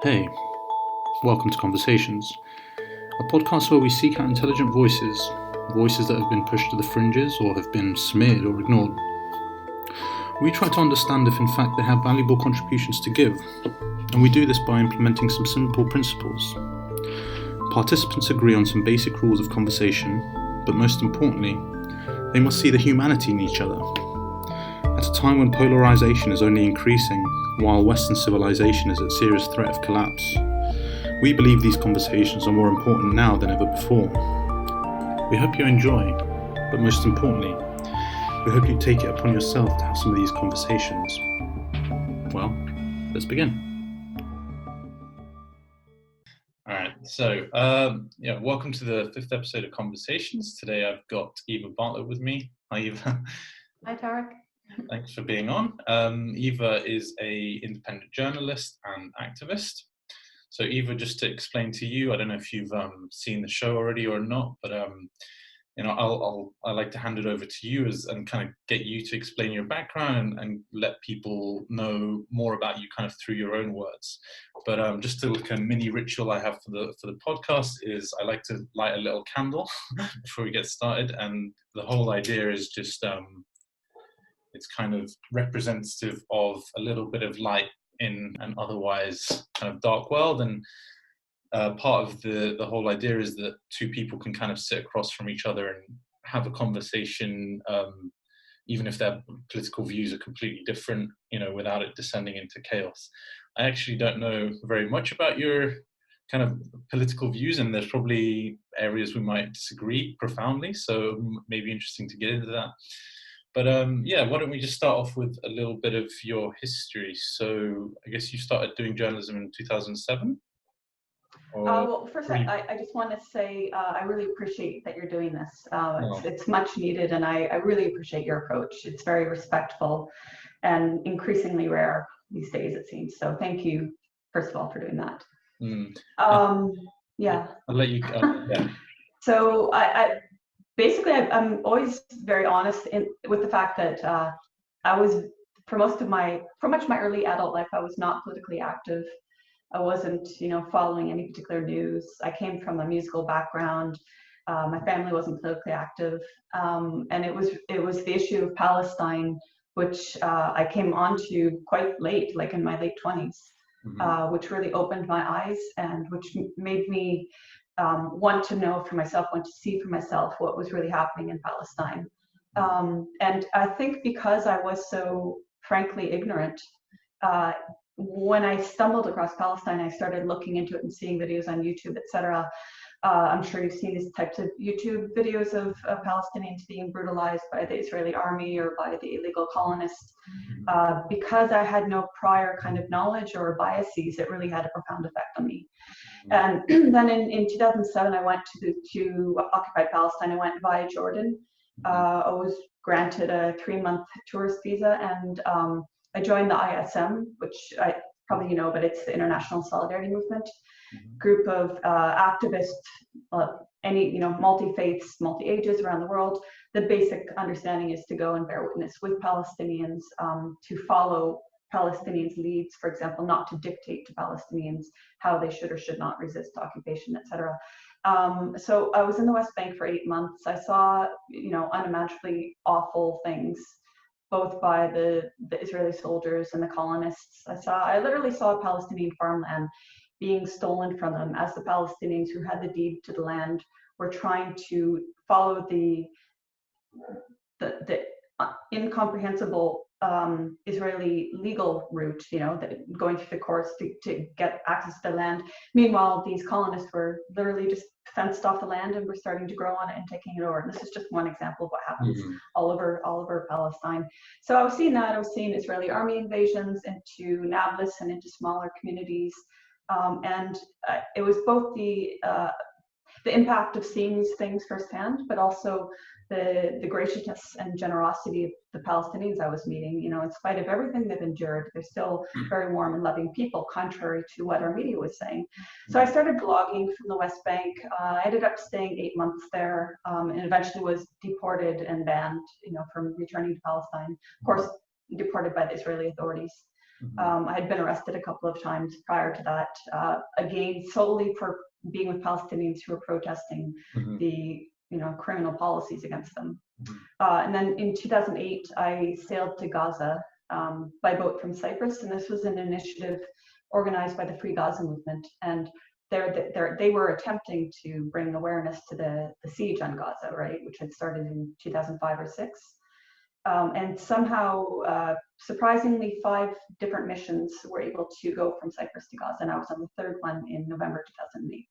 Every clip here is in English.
Hey, welcome to Conversations, a podcast where we seek out intelligent voices, voices that have been pushed to the fringes or have been smeared or ignored. We try to understand if in fact they have valuable contributions to give, and we do this by implementing some simple principles. Participants agree on some basic rules of conversation, but most importantly, they must see the humanity in each other. At a time when polarization is only increasing, while Western civilization is at serious threat of collapse, we believe these conversations are more important now than ever before. We hope you enjoy, but most importantly, we hope you take it upon yourself to have some of these conversations. Well, let's begin. All right, so welcome to the 5th episode of Conversations. Today I've got Eva Bartlett with me. Hi, Eva. Hi, Tareq. Thanks for being on. Eva is an independent journalist and activist. So Eva, just to explain to you, I don't know if you've seen the show already or not, but I like to hand it over to you and kind of get you to explain your background and let people know more about you kind of through your own words. But just a mini ritual I have for the podcast is I like to light a little candle before we get started, and the whole idea is just it's kind of representative of a little bit of light in an otherwise kind of dark world, and part of the whole idea is that two people can kind of sit across from each other and have a conversation, even if their political views are completely different, without it descending into chaos. I actually don't know very much about your kind of political views, and there's probably areas we might disagree profoundly, so maybe interesting to get into that. But why don't we just start off with a little bit of your history? So I guess you started doing journalism in 2007? Well, first, I just want to say I really appreciate that you're doing this. It's much needed, and I really appreciate your approach. It's very respectful and increasingly rare these days, it seems. So thank you, first of all, for doing that. Yeah. I'll let you go. Yeah. So basically, I'm always very honest with the fact that I was, for much of my early adult life, I was not politically active. I wasn't, following any particular news. I came from a musical background. My family wasn't politically active, and it was the issue of Palestine, which I came onto quite late, like in my late 20s, which really opened my eyes and which made me want to know for myself, want to see for myself what was really happening in Palestine. And I think because I was so frankly ignorant, when I stumbled across Palestine, I started looking into it and seeing videos on YouTube, etc. I'm sure you've seen these types of YouTube videos of Palestinians being brutalized by the Israeli army or by the illegal colonists. Because I had no prior kind of knowledge or biases, it really had a profound effect on me. And then in 2007, I went to occupied Palestine. I went via Jordan. I was granted a 3-month tourist visa, and I joined the ISM, which I probably but it's the International Solidarity Movement, group of activists, multi-faiths, multi-ages around the world. The basic understanding is to go and bear witness with Palestinians, to follow Palestinians' leads, for example, not to dictate to Palestinians how they should or should not resist occupation, etc. So I was in the West Bank for 8 months. I saw, unimaginably awful things, both by the Israeli soldiers and the colonists. I literally saw Palestinian farmland being stolen from them as the Palestinians who had the deed to the land were trying to follow the incomprehensible Israeli legal route, going through the courts to get access to the land. Meanwhile, these colonists were literally just fenced off the land and were starting to grow on it and taking it over. And this is just one example of what happens all over Palestine. So I was seeing that. I was seeing Israeli army invasions into Nablus and into smaller communities. And it was both the impact of seeing these things firsthand, but also the graciousness and generosity of the Palestinians I was meeting. In spite of everything they've endured, they're still very warm and loving people, contrary to what our media was saying. So I started blogging from the West Bank. I ended up staying 8 months there, and eventually was deported and banned, from returning to Palestine. Of course, deported by the Israeli authorities. I had been arrested a couple of times prior to that, again, solely for being with Palestinians who were protesting the criminal policies against them. And then in 2008, I sailed to Gaza by boat from Cyprus, and this was an initiative organized by the Free Gaza movement. And they were attempting to bring awareness to the siege on Gaza, right, which had started in 2005 or 6. And somehow, surprisingly, 5 different missions were able to go from Cyprus to Gaza, and I was on the 3rd one in November 2008.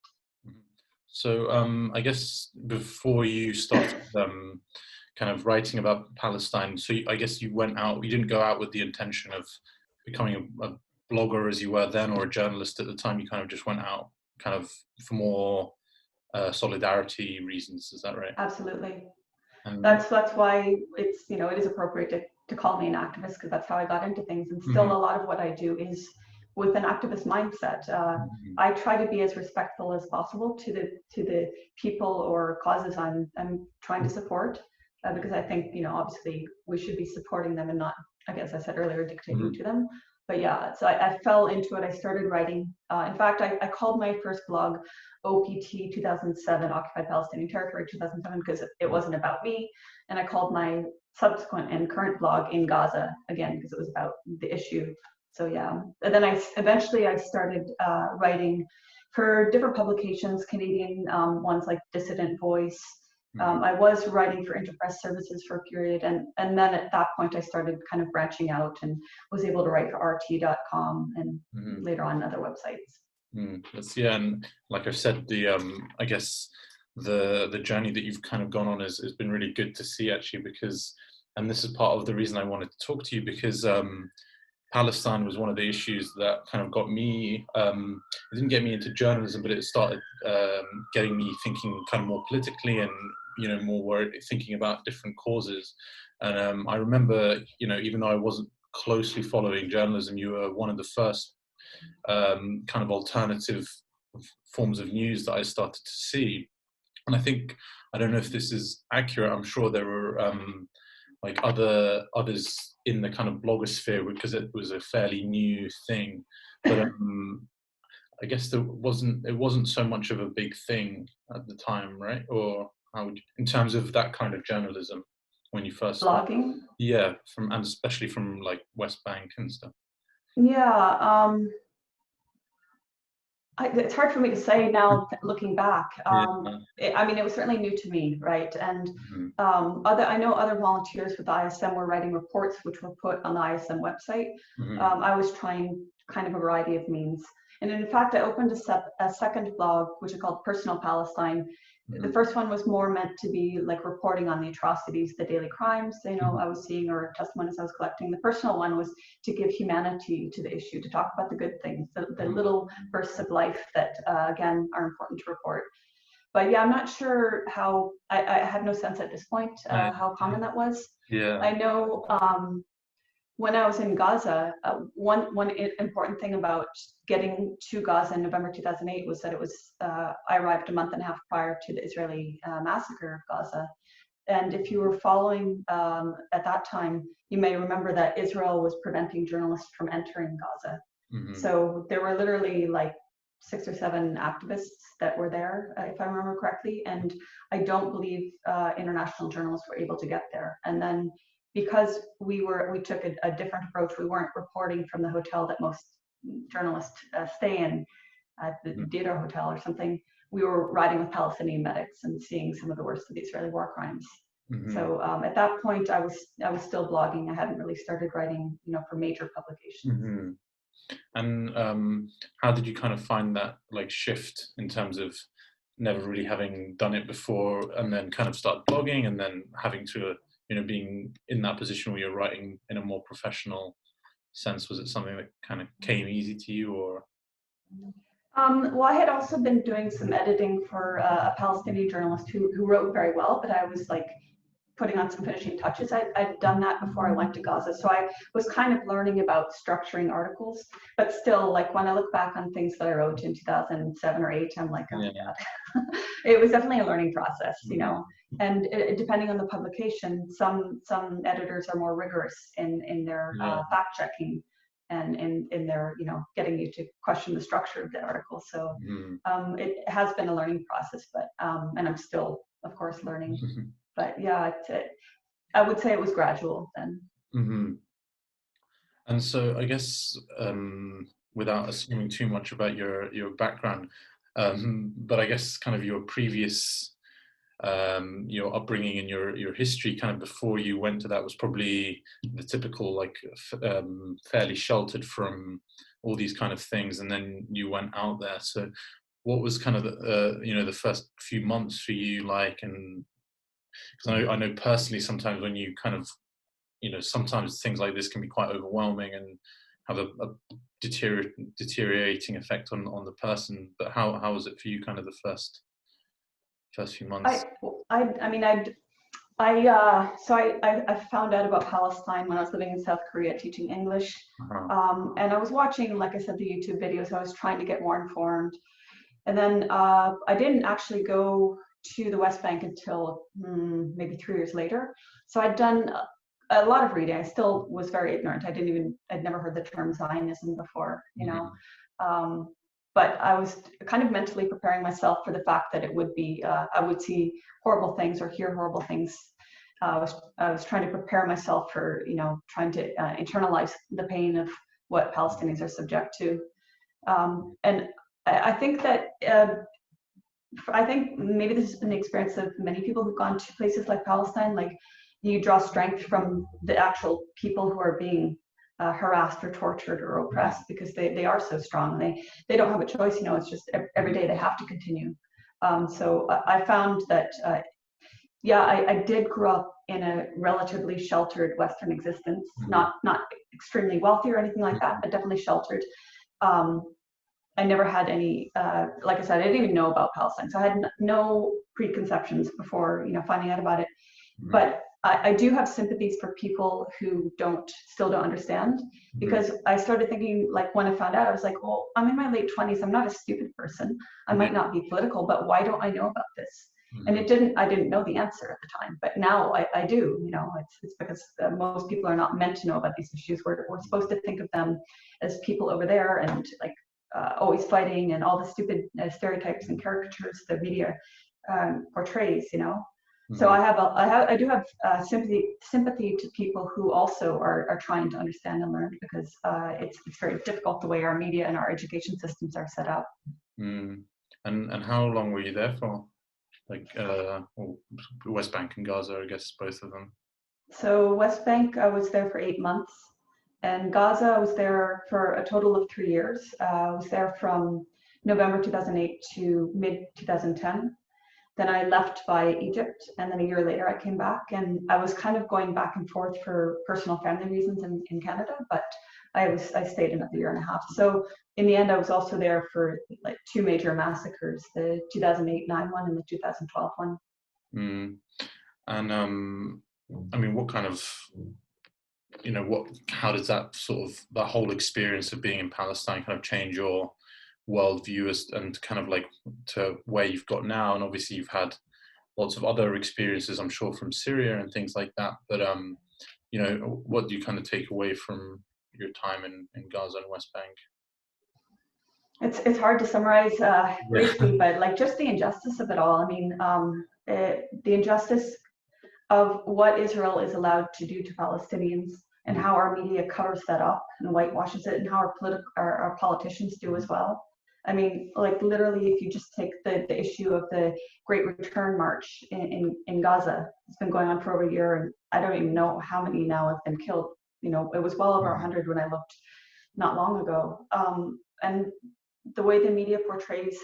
So I guess before you started kind of writing about Palestine, so I guess you didn't go out with the intention of becoming a blogger as you were then, or a journalist at the time. You kind of just went out kind of for more solidarity reasons. Is that right? Absolutely. That's why it's, it is appropriate to call me an activist, because that's how I got into things. And still a lot of what I do is with an activist mindset. I try to be as respectful as possible to the people or causes I'm trying to support, because I think, obviously we should be supporting them and not, as I said earlier, dictating to them. But yeah, so I fell into it. I started writing. In fact, I called my first blog OPT 2007, Occupied Palestinian Territory 2007, because it wasn't about me. And I called my subsequent and current blog In Gaza, again, because it was about the issue. So yeah, and then I started writing for different publications, Canadian ones like Dissident Voice. I was writing for Interpress Services for a period, and then at that point I started kind of branching out and was able to write for RT.com and later on other websites. And like I said, I guess the journey that you've kind of gone on has been really good to see, actually, because, and this is part of the reason I wanted to talk to you, because Palestine was one of the issues that kind of got me, it didn't get me into journalism, but it started getting me thinking kind of more politically and, more thinking about different causes. And I remember, even though I wasn't closely following journalism, you were one of the first kind of alternative forms of news that I started to see. And I don't know if this is accurate, I'm sure there were like others in the kind of blogosphere, because it was a fairly new thing. But I guess it wasn't so much of a big thing at the time, right? Or in terms of that kind of journalism when you first blogging? Yeah, and especially from like West Bank and stuff. Yeah, it's hard for me to say now, looking back. It was certainly new to me, right? And I know other volunteers with the ISM were writing reports which were put on the ISM website. I was trying kind of a variety of means. And in fact, I opened a second blog, which I called Personal Palestine. The first one was more meant to be like reporting on the atrocities, the daily crimes, I was seeing, or testimonies I was collecting. The personal one was to give humanity to the issue, to talk about the good things, the little bursts of life that, again, are important to report. But yeah, I'm not sure how, I have no sense at this point how common that was. Yeah. I know when I was in Gaza, one important thing about getting to Gaza in November 2008 was that it was, I arrived a month and a half prior to the Israeli massacre of Gaza. And if you were following at that time, you may remember that Israel was preventing journalists from entering Gaza. So there were literally like 6 or 7 activists that were there, if I remember correctly. And I don't believe international journalists were able to get there. And then because we took a different approach, we weren't reporting from the hotel that most journalists stay in, at the Dira Hotel or something. We were riding with Palestinian medics and seeing some of the worst of the Israeli war crimes. So at that point, I was still blogging. I hadn't really started writing, for major publications. And how did you kind of find that like shift in terms of never really having done it before, and then kind of start blogging, and then having to being in that position where you're writing in a more professional sense? Was it something that kind of came easy to you, or? Well, I had also been doing some editing for a Palestinian journalist who wrote very well, but I was like putting on some finishing touches. I'd done that before I went to Gaza. So I was kind of learning about structuring articles, but still, like when I look back on things that I wrote in 2007 or 8, I'm like, oh my God. It was definitely a learning process, and depending on the publication, some editors are more rigorous in their fact checking. and in their, getting you to question the structure of the article. So it has been a learning process, but and I'm still, of course, learning. But yeah, I would say it was gradual then. And so I guess, without assuming too much about your background, but I guess kind of your previous, your upbringing and your history kind of before you went to that was probably the typical, like, fairly sheltered from all these kind of things, and then you went out there. So what was kind of the first few months for you like? And because I know personally sometimes when you kind of, sometimes things like this can be quite overwhelming and have a deteriorating effect on the person. But how was it for you, kind of the first few months? I found out about Palestine when I was living in South Korea teaching English. And I was watching, like I said, the YouTube videos. I was trying to get more informed. And then I didn't actually go to the West Bank until maybe 3 years later. So I'd done a lot of reading. I still was very ignorant. I'd never heard the term Zionism before, but I was kind of mentally preparing myself for the fact that it would be, I would see horrible things or hear horrible things. I was trying to prepare myself for, trying to internalize the pain of what Palestinians are subject to. And I think that, I think maybe this has been the experience of many people who've gone to places like Palestine. Like, you draw strength from the actual people who are being harassed or tortured or oppressed, because they are so strong. They don't have a choice. It's just every day they have to continue. So I found that, I did grow up in a relatively sheltered Western existence, not extremely wealthy or anything like that, but definitely sheltered. I never had any, like I said, I didn't even know about Palestine. So I had no preconceptions before, finding out about it. But I do have sympathies for people who still don't understand, because I started thinking, like, when I found out, I was like, well, I'm in my late 20s. I'm not a stupid person. I might not be political, but why don't I know about this? And I didn't know the answer at the time, but now I do. It's because most people are not meant to know about these issues. We're supposed to think of them as people over there, and like always fighting, and all the stupid stereotypes and caricatures the media portrays. So I do have sympathy to people who also are trying to understand and learn, because it's very difficult the way our media and our education systems are set up. And how long were you there for? Like West Bank and Gaza, I guess, both of them. So West Bank, I was there for 8 months, and Gaza, I was there for a total of 3 years. I was there from November 2008 to mid 2010. Then I left by Egypt, and then a year later I came back, and I was kind of going back and forth for personal family reasons in Canada, but I stayed another year and a half. So in the end, I was also there for like 2 major massacres, the 2008-9 one and the 2012 one. And I mean, what kind of, how does that sort of, the whole experience of being in Palestine kind of change your worldview and kind of like to where you've got now? And obviously you've had lots of other experiences, I'm sure, from Syria and things like that. But what do you kind of take away from your time in Gaza and West Bank? It's hard to summarize briefly, but like just the injustice of it all. I mean, the injustice of what Israel is allowed to do to Palestinians, and how our media covers that up and whitewashes it, and how our politicians do as well. I mean, like literally, if you just take the issue of the Great Return March in Gaza, it's been going on for over a year, and I don't even know how many now have been killed. It was well over 100 when I looked not long ago. And the way the media portrays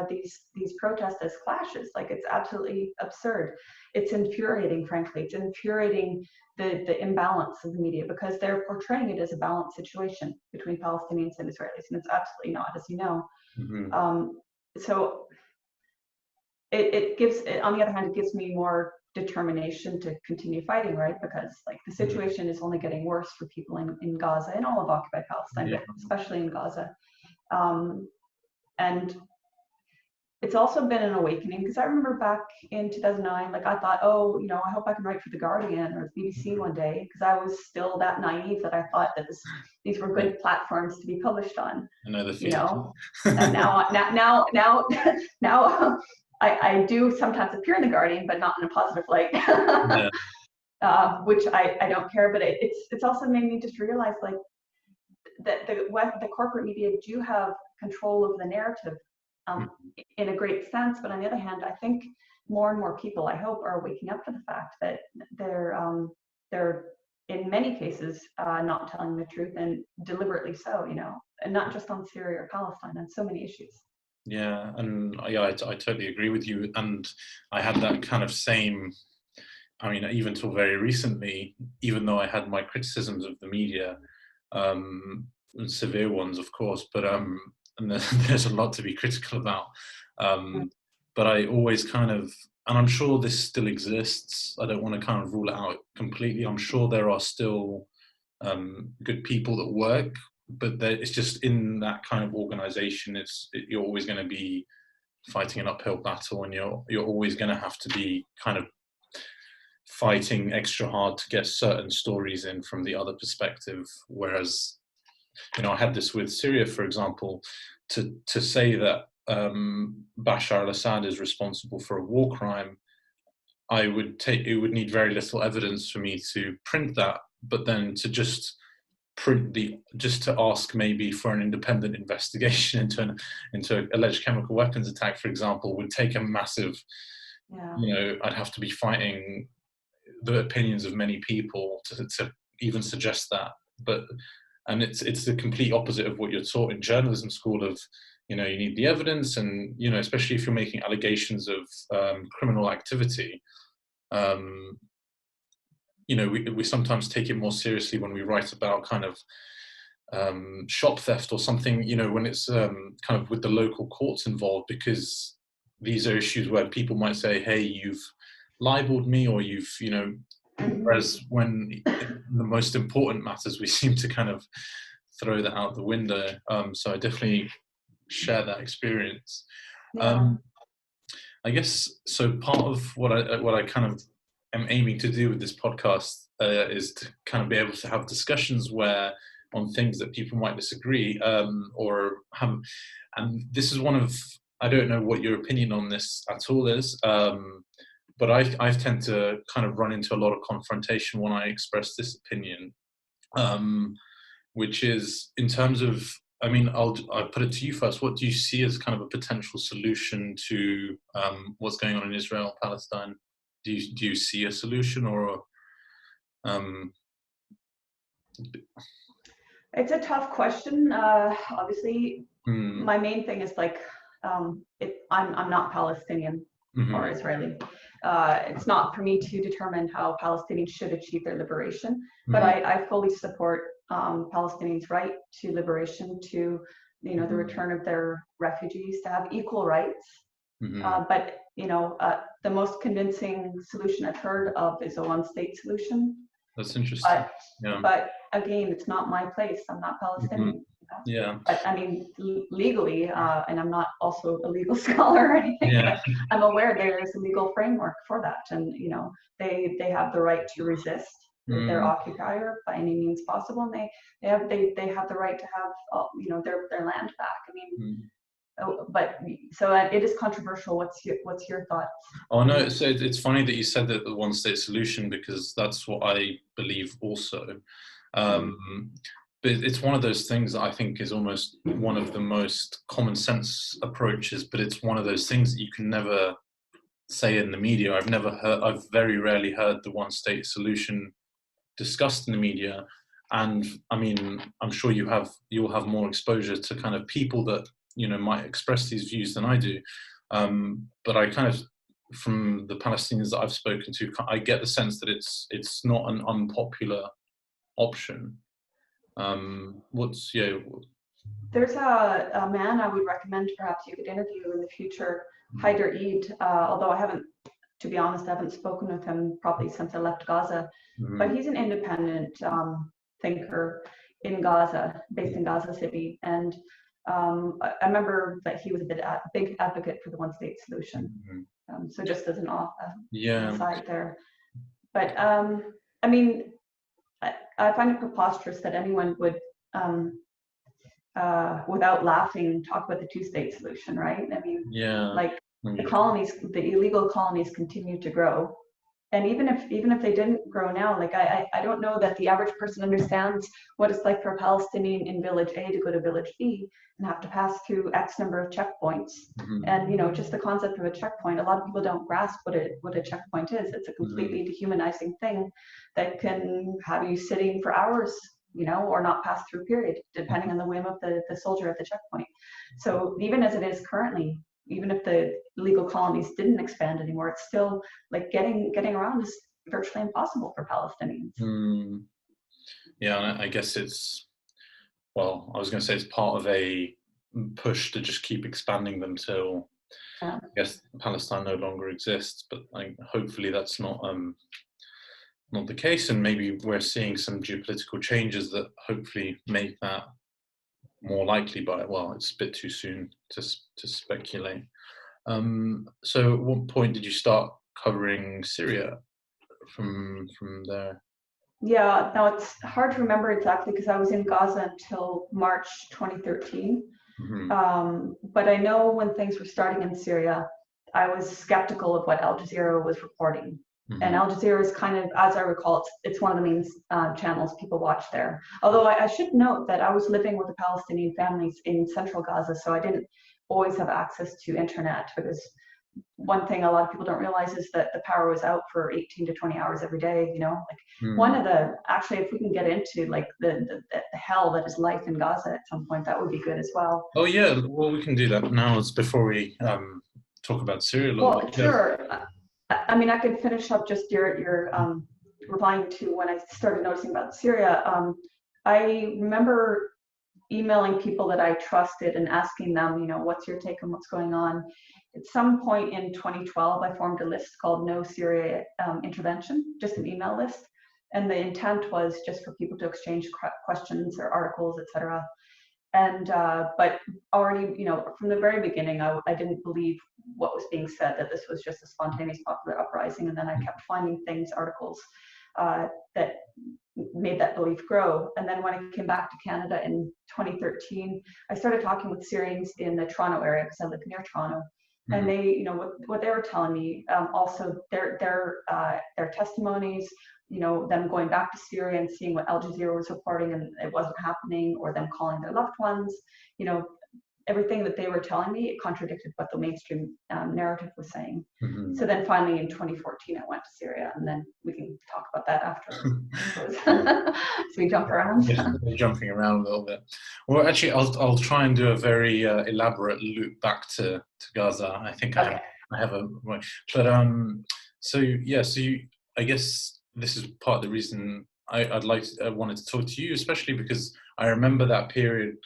these protests as clashes, like, it's absolutely absurd. It's infuriating, frankly. It's infuriating the imbalance of the media, because they're portraying it as a balanced situation between Palestinians and Israelis, and it's absolutely not, as you know. So it gives, on the other hand, it gives me more determination to continue fighting, right? Because like the situation is only getting worse for people in Gaza and all of occupied Palestine, but especially in Gaza. And it's also been an awakening, because I remember back in 2009, like I thought, oh, I hope I can write for the Guardian or the BBC one day, because I was still that naive that I thought that these were good platforms to be published on. I know the feeling. feeling. And now I do sometimes appear in the Guardian, but not in a positive light. Yeah. Which I don't care, but it's also made me just realize like that the corporate media do have control of the narrative in a great sense, but on the other hand, I think more and more people, I hope, are waking up to the fact that they're in many cases not telling the truth, and deliberately so, and not just on Syria or Palestine, on so many issues. Yeah, and I totally agree with you. And I had that kind of same, I mean, even till very recently, even though I had my criticisms of the media, and severe ones, of course, but and there's a lot to be critical about. But I always kind of, and I'm sure this still exists. I don't want to kind of rule it out completely. I'm sure there are still good people that work, but it's just in that kind of organization, you're always going to be fighting an uphill battle, and you're always going to have to be kind of fighting extra hard to get certain stories in from the other perspective. Whereas, I had this with Syria, for example, to say that Bashar al-Assad is responsible for a war crime, it would need very little evidence for me to print that, but then to just to ask maybe for an independent investigation into alleged chemical weapons attack, for example, would take a massive, I'd have to be fighting the opinions of many people to even suggest that. And it's the complete opposite of what you're taught in journalism school of, you need the evidence, and, especially if you're making allegations of criminal activity, we sometimes take it more seriously when we write about kind of shop theft or something, when it's kind of with the local courts involved, because these are issues where people might say, hey, you've libeled me, or you've, whereas when the most important matters, we seem to kind of throw that out the window. So I definitely share that experience. I guess, so part of what I kind of am aiming to do with this podcast is to kind of be able to have discussions on things that people might disagree, or have, and this is one of, I don't know what your opinion on this at all is, but I tend to kind of run into a lot of confrontation when I express this opinion, which is in terms of, I mean, I'll put it to you first. What do you see as kind of a potential solution to what's going on in Israel, Palestine? Do you see a solution, or? It's a tough question. Obviously, my main thing is like, I'm not Palestinian or Israeli. It's not for me to determine how Palestinians should achieve their liberation, but I fully support Palestinians' right to liberation, to the return of their refugees, to have equal rights. But the most convincing solution I've heard of is a one-state solution. That's interesting. But again, it's not my place. I'm not Palestinian. Yeah. But I mean, legally, and I'm not also a legal scholar or anything. Yeah. I'm aware there is a legal framework for that, and they have the right to resist their occupier by any means possible, and they have the right to have their land back. I mean. But so it is controversial. What's your thoughts? Oh no, so it's funny that you said that the one-state solution, because that's what I believe also. But it's one of those things that I think is almost one of the most common sense approaches. But it's one of those things that you can never say in the media. I've very rarely heard the one-state solution discussed in the media. And I mean, I'm sure you'll have more exposure to kind of people that might express these views than I do. But I kind of, from the Palestinians that I've spoken to, I get the sense that it's not an unpopular option. There's a man I would recommend perhaps you could interview in the future, Haider Eid, although to be honest, I haven't spoken with him probably since I left Gaza, but he's an independent thinker in Gaza, based in Gaza City, and I remember that he was a big advocate for the one-state solution. So just as an aside there. But I mean, I find it preposterous that anyone would, without laughing, talk about the two-state solution, right? I mean, like the colonies, the illegal colonies continue to grow. And even if they didn't grow now, like I don't know that the average person understands what it's like for a Palestinian in village A to go to village B and have to pass through X number of checkpoints. And you know, just the concept of a checkpoint, a lot of people don't grasp what a checkpoint is. It's a completely dehumanizing thing that can have you sitting for hours, you know, or not pass through, period, depending on the whim of the soldier at the checkpoint. So even as it is currently, even if the legal colonies didn't expand anymore, it's still like getting around is virtually impossible for Palestinians. Yeah, and I guess it's, well, I was going to say it's part of a push to just keep expanding them till I guess Palestine no longer exists. But hopefully that's not the case, and maybe we're seeing some geopolitical changes that hopefully make that more likely. But well, it's a bit too soon to speculate. So at what point did you start covering Syria from there? Yeah, now it's hard to remember exactly because I was in Gaza until March 2013. But I know when things were starting in Syria, I was skeptical of what Al Jazeera was reporting. And Al Jazeera is kind of, as I recall, it's one of the main channels people watch there. Although I should note that I was living with the Palestinian families in central Gaza, so I didn't always have access to internet, because one thing a lot of people don't realize is that the power was out for 18 to 20 hours every day, you know, like one of the, actually, if we can get into like the hell that is life in Gaza at some point, that would be good as well. Oh yeah, well, we can do that now. It's before we talk about Syria a little bit. Sure. I mean, I could finish up just your replying to when I started noticing about Syria. I remember emailing people that I trusted and asking them, you know, what's your take on what's going on? At some point in 2012, I formed a list called No Syria Intervention, just an email list. And the intent was just for people to exchange questions or articles, etc. And, but already, you know, from the very beginning, I didn't believe what was being said, that this was just a spontaneous popular uprising. And then I kept finding things, articles that made that belief grow. And then when I came back to Canada in 2013, I started talking with Syrians in the Toronto area, because I live near Toronto. And they, you know, what they were telling me, also their testimonies, you know, them going back to Syria and seeing what Al Jazeera was reporting and it wasn't happening, or them calling their loved ones, you know, everything that they were telling me, it contradicted what the mainstream narrative was saying. So then finally in 2014, I went to Syria, and then we can talk about that after. So we jump around. Yeah, we're jumping around a little bit. Well, actually, I'll try and do a very elaborate loop back to Gaza. I think I have a right. But so yeah, so I guess this is part of the reason I wanted to talk to you, especially because I remember that period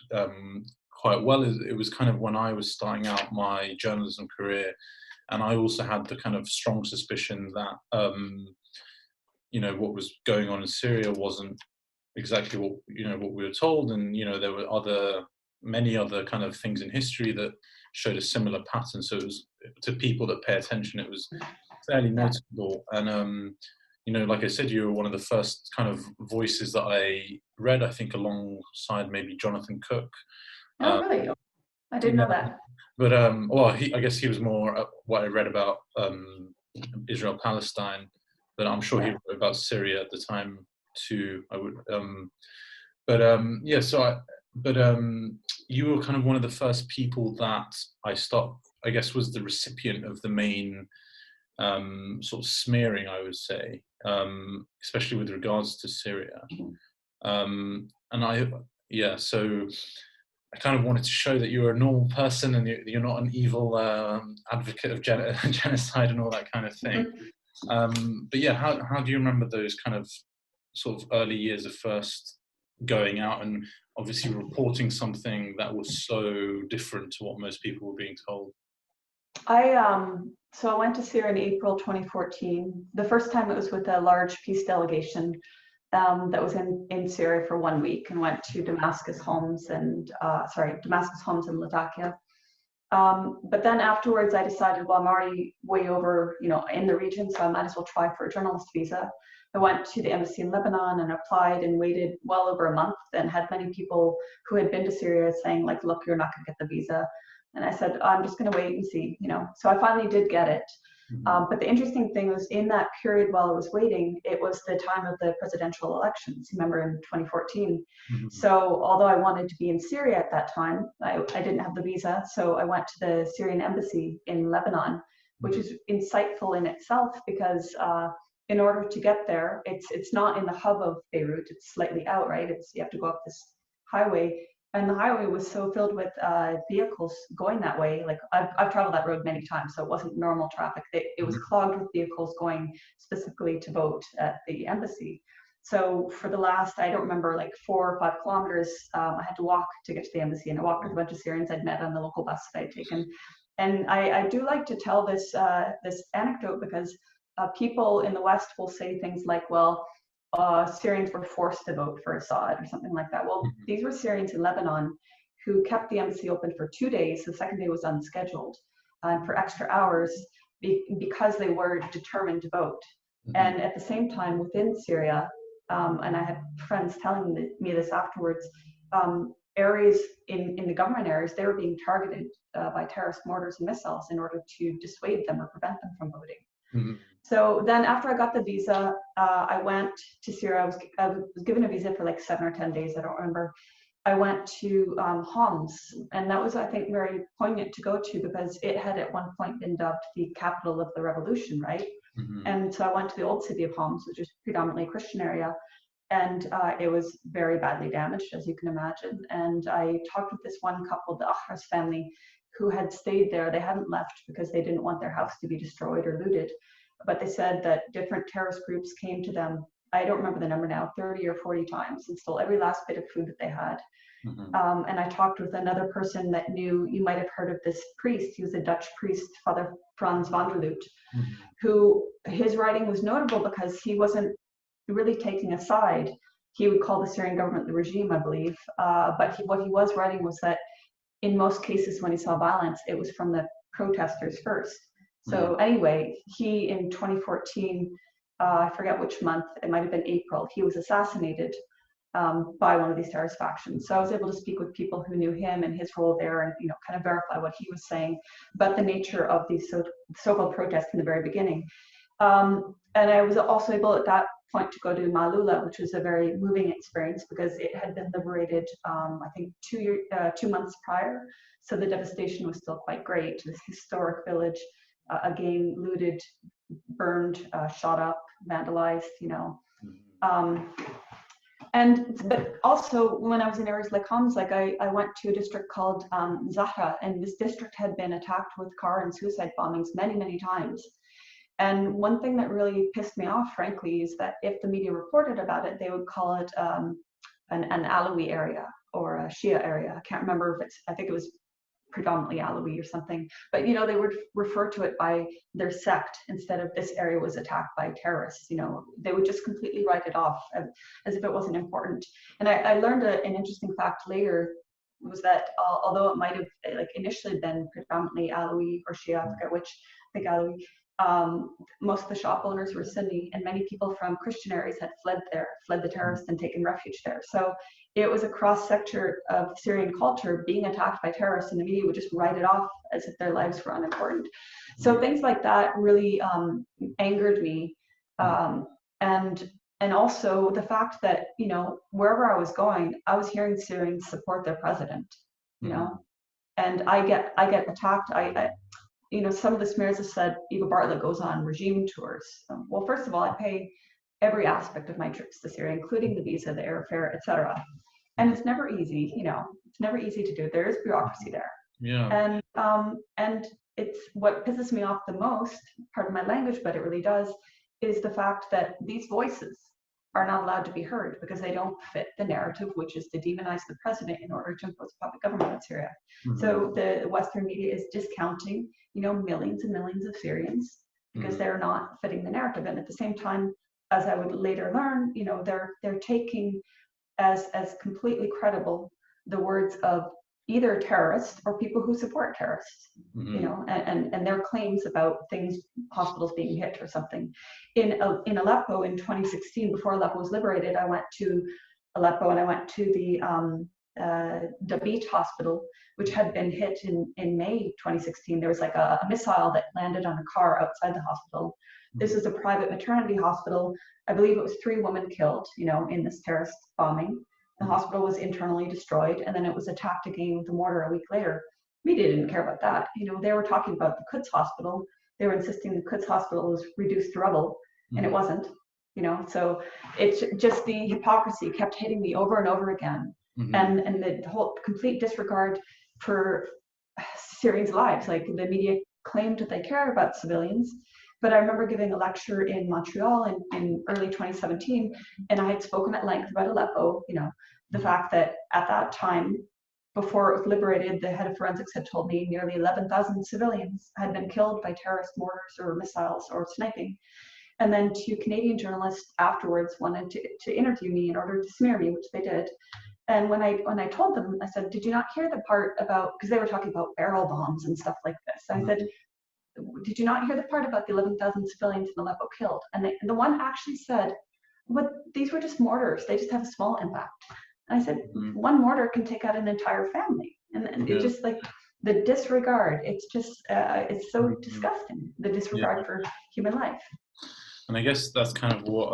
quite well. It was kind of when I was starting out my journalism career, and I also had the kind of strong suspicion that you know, what was going on in Syria wasn't exactly what we were told, and you know, there were many other kind of things in history that showed a similar pattern. So it was, to people that pay attention, it was fairly noticeable. And you know, like I said, you were one of the first kind of voices that I read, I think alongside maybe Jonathan Cook. Oh, really? I didn't know that. But well, I guess he was more what I read about Israel Palestine, but I'm sure he wrote about Syria at the time too. I would, yeah. So you were kind of one of the first people that I guess was the recipient of the main sort of smearing, I would say, especially with regards to Syria. So I kind of wanted to show that you're a normal person and you're not an evil advocate of genocide and all that kind of thing. But yeah, how do you remember those kind of sort of early years of first going out and obviously reporting something that was so different to what most people were being told? So I went to Syria in April 2014. The first time it was with a large peace delegation that was in Syria for 1 week and went to Damascus Homs and Damascus Homs in Latakia. But then afterwards, I decided, well, I'm already way over, in the region, so I might as well try for a journalist visa. I went to the embassy in Lebanon and applied and waited well over a month and had many people who had been to Syria saying, like, look, you're not going to get the visa. And I said, I'm just going to wait and see, So I finally did get it. But the interesting thing was in that period while I was waiting, it was the time of the presidential elections, remember, in 2014. So although I wanted to be in Syria at that time, I didn't have the visa. So I went to the Syrian embassy in Lebanon, which is insightful in itself because in order to get there, it's not in the hub of Beirut, it's slightly out, right? You have to go up this highway. And the highway was so filled with vehicles going that way. Like I've traveled that road many times, so it wasn't normal traffic. It was clogged with vehicles going specifically to vote at the embassy. So for the last, I don't remember, like 4 or 5 kilometers, I had to walk to get to the embassy, and I walked with a bunch of Syrians I'd met on the local bus that I'd taken. And I do like to tell this this anecdote because people in the West will say things like, well, Syrians were forced to vote for Assad or something like that. Well, these were Syrians in Lebanon who kept the embassy open for 2 days. The second day was unscheduled for extra hours because they were determined to vote. And at the same time within Syria, and I had friends telling me this afterwards, areas in the government areas, they were being targeted by terrorist mortars and missiles in order to dissuade them or prevent them from voting. So then after I got the visa, I went to Syria. I was given a visa for like 7 or 10 days, I don't remember. I went to Homs, and that was, I think, very poignant to go to because it had at one point been dubbed the capital of the revolution, right? And so I went to the old city of Homs, which is predominantly a Christian area, and it was very badly damaged, as you can imagine. And I talked with this one couple, the Ahras family, who had stayed there. They hadn't left because they didn't want their house to be destroyed or looted. But they said that different terrorist groups came to them, I don't remember the number now, 30 or 40 times and stole every last bit of food that they had. And I talked with another person that knew, you might have heard of this priest. He was a Dutch priest, Father Frans van der Loot, who his writing was notable because he wasn't really taking a side. He would call the Syrian government the regime, I believe. But what he was writing was that in most cases when he saw violence, it was from the protesters first. So anyway, he in 2014, I forget which month, it might have been April, he was assassinated by one of these terrorist factions. So I was able to speak with people who knew him and his role there and kind of verify what he was saying about the nature of these so-called protests in the very beginning. And I was also able at that point to go to Malula, which was a very moving experience because it had been liberated, I think 2 months prior. So the devastation was still quite great. This historic village, again, looted, burned, shot up, vandalized, but also when I was in areas like Homs, like I went to a district called Zahra, and this district had been attacked with car and suicide bombings many, many times. And one thing that really pissed me off, frankly, is that if the media reported about it, they would call it an Alawi area or a Shia area. I can't remember if I think it was predominantly Alawi or something, but they would refer to it by their sect instead of this area was attacked by terrorists. They would just completely write it off as if it wasn't important. And I learned an interesting fact later was that although it might have like initially been predominantly Alawi or Shia, I forget which, I think Alawi, most of the shop owners were Sunni, and many people from Christian areas had fled the terrorists and taken refuge there. So it was a cross-sector of Syrian culture being attacked by terrorists, and the media would just write it off as if their lives were unimportant. So things like that really angered me, and also the fact that wherever I was going, I was hearing Syrians support their president, and I get attacked. Some of the smears have said Eva Bartlett goes on regime tours. Well, first of all, I pay every aspect of my trips to Syria, including the visa, the airfare, etc. And it's never easy, it's never easy to do. There is bureaucracy there. Yeah. And it's what pisses me off the most, pardon my language, but it really does, is the fact that these voices are not allowed to be heard because they don't fit the narrative, which is to demonize the president in order to impose a puppet government in Syria. So the Western media is discounting, millions and millions of Syrians because they're not fitting the narrative. And at the same time, as I would later learn, they're taking as completely credible the words of either terrorists or people who support terrorists, and their claims about hospitals being hit or something. In Aleppo in 2016, before Aleppo was liberated, I went to Aleppo and I went to the Dabit hospital, which had been hit in May 2016. There was like a missile that landed on a car outside the hospital. This is a private maternity hospital. I believe it was 3 women killed, in this terrorist bombing. The hospital was internally destroyed, and then it was attacked again with a mortar a week later. Media didn't care about that. They were talking about the Quds hospital. They were insisting the Quds hospital was reduced to rubble, and it wasn't. So it's just the hypocrisy kept hitting me over and over again, and the whole complete disregard for Syrians' lives. Like, the media claimed that they care about civilians. But I remember giving a lecture in Montreal in early 2017, and I had spoken at length about Aleppo, the fact that at that time, before it was liberated, the head of forensics had told me nearly 11,000 civilians had been killed by terrorist mortars or missiles or sniping. And then 2 Canadian journalists afterwards wanted to interview me in order to smear me, which they did. And when I told them, I said, did you not hear the part about, because they were talking about barrel bombs and stuff like this. I said, did you not hear the part about the 11,000 civilians in Aleppo killed? And the one actually said, these were just mortars. They just have a small impact. And I said, one mortar can take out an entire family. And it's just like the disregard. It's just, it's so disgusting, the disregard for human life. And I guess that's kind of what,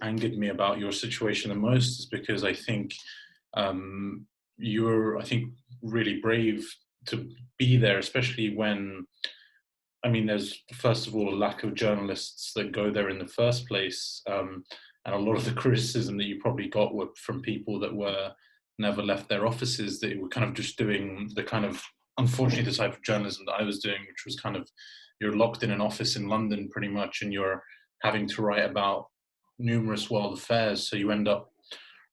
angered me about your situation the most, is because I think you're, really brave to be there, especially when, there's first of all a lack of journalists that go there in the first place, and a lot of the criticism that you probably got were from people that were never left their offices, that were kind of just doing the kind of, unfortunately, the type of journalism that I was doing, which was kind of, you're locked in an office in London pretty much, and you're having to write about numerous world affairs, so you end up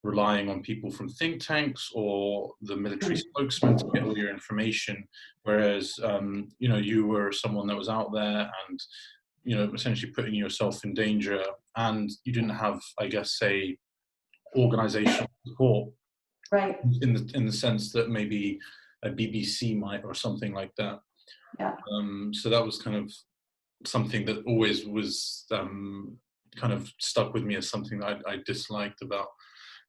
relying on people from think tanks or the military spokesman to get all your information, whereas you were someone that was out there and essentially putting yourself in danger, and you didn't have, say, organizational support, right, in the sense that maybe a BBC might or something like that. So that was kind of something that always was kind of stuck with me as something that I disliked about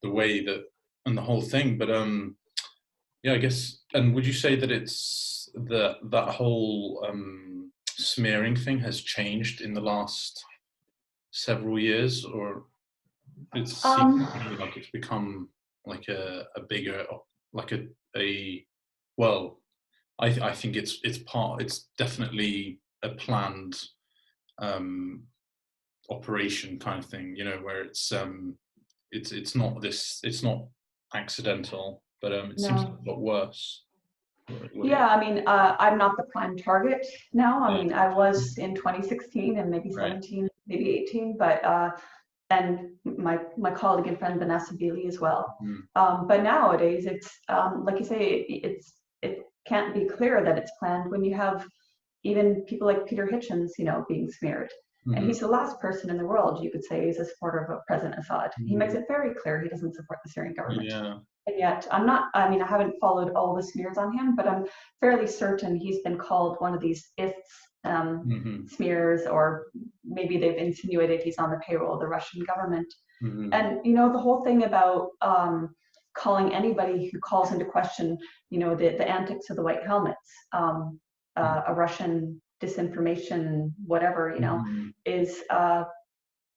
the way that, and the whole thing. But I guess, and would you say that it's that whole smearing thing has changed in the last several years, or it seems like it's become like a bigger, like well, I think it's definitely a planned operation kind of thing, where it's not accidental, but it seems a lot worse. I'm not the prime target now. I was in 2016 and maybe 17, maybe 18, but and my colleague and friend Vanessa Bealey as well. But nowadays, it's like you say, it can't be clearer that it's planned when you have even people like Peter Hitchens, being smeared. And he's the last person in the world, you could say, is a supporter of President Assad. He makes it very clear he doesn't support the Syrian government. And yet, I haven't followed all the smears on him, but I'm fairly certain he's been called one of these smears, or maybe they've insinuated he's on the payroll of the Russian government. And, the whole thing about calling anybody who calls into question, the antics of the white helmets, a Russian disinformation, whatever, is,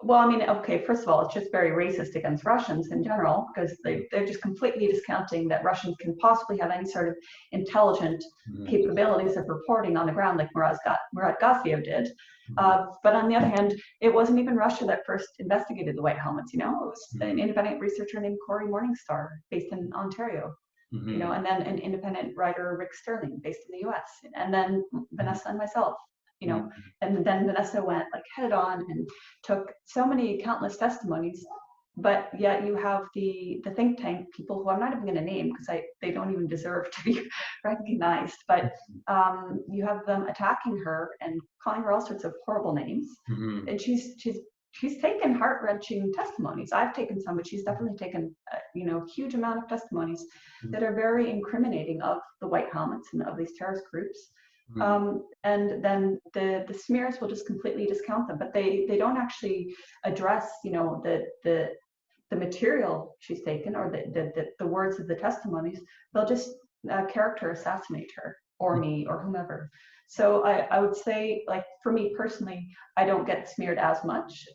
okay, first of all, it's just very racist against Russians in general, because they're just completely discounting that Russians can possibly have any sort of intelligent capabilities of reporting on the ground like Murat Gassiev did. But on the other hand, it wasn't even Russia that first investigated the white helmets, it was an independent researcher named Corey Morningstar, based in Ontario. And then an independent writer, Rick Sterling, based in the US, and then Vanessa and myself, and then Vanessa went like head on and took so many countless testimonies, but yet you have the think tank people who I'm not even going to name because they don't even deserve to be recognized, but you have them attacking her and calling her all sorts of horrible names, and she's she's taken heart-wrenching testimonies. I've taken some, but she's definitely taken, you know, a huge amount of testimonies that are very incriminating of the white helmets and of these terrorist groups. And then the smears will just completely discount them, but they don't actually address, you know, the material she's taken or the words of the testimonies. They'll just character assassinate her or me or whomever. So I would say, like, for me personally, I don't get smeared as much,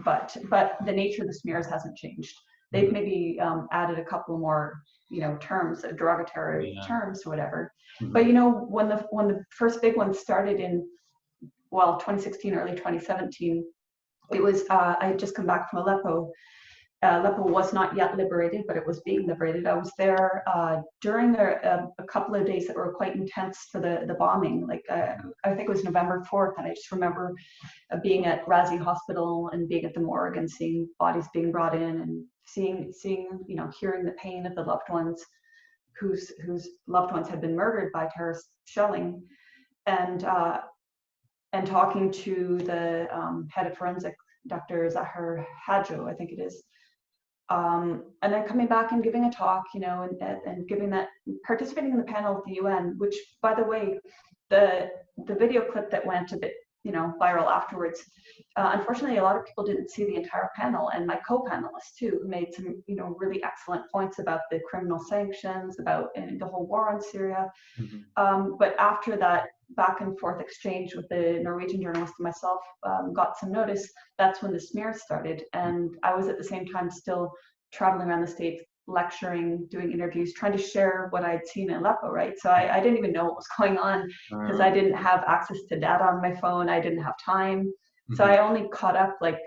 but the nature of the smears hasn't changed. They've maybe added a couple more, you know, terms, derogatory terms or whatever. But you know, when the first big one started in, well, 2016, early 2017, it was I had just come back from Aleppo. Aleppo was not yet liberated, but it was being liberated. I was there during a couple of days that were quite intense for the bombing. Like I think it was November 4th, and I just remember being at Razi Hospital and being at the morgue and seeing bodies being brought in and seeing you know, hearing the pain of the loved ones whose loved ones had been murdered by terrorist shelling, and talking to the head of forensic, Dr. Zahar Hadjo, I think it is. And then coming back and giving a talk, you know, and giving that, participating in the panel at the UN, which, by the way, the video clip that went a bit, you know, viral afterwards, unfortunately, a lot of people didn't see the entire panel, and my co-panelists too made some, you know, really excellent points about the criminal sanctions, about the whole war on Syria. But after that back and forth exchange with the Norwegian journalist and myself got some notice, that's when the smears started. And I was at the same time still traveling around the States, lecturing, doing interviews, trying to share what I'd seen in Aleppo, right? So I didn't even know what was going on because I didn't have access to data on my phone. I didn't have time. So I only caught up like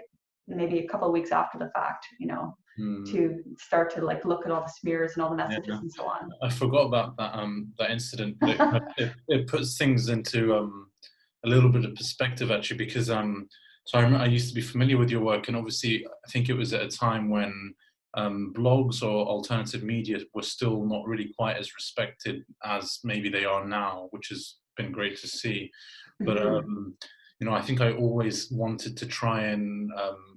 maybe a couple of weeks after the fact, you know, to start to like look at all the smears and all the messages and so on. I forgot about that that incident. It puts things into a little bit of perspective, actually, because so I remember I used to be familiar with your work, and obviously I think it was at a time when blogs or alternative media were still not really quite as respected as maybe they are now, which has been great to see. But you know, I think I always wanted to try and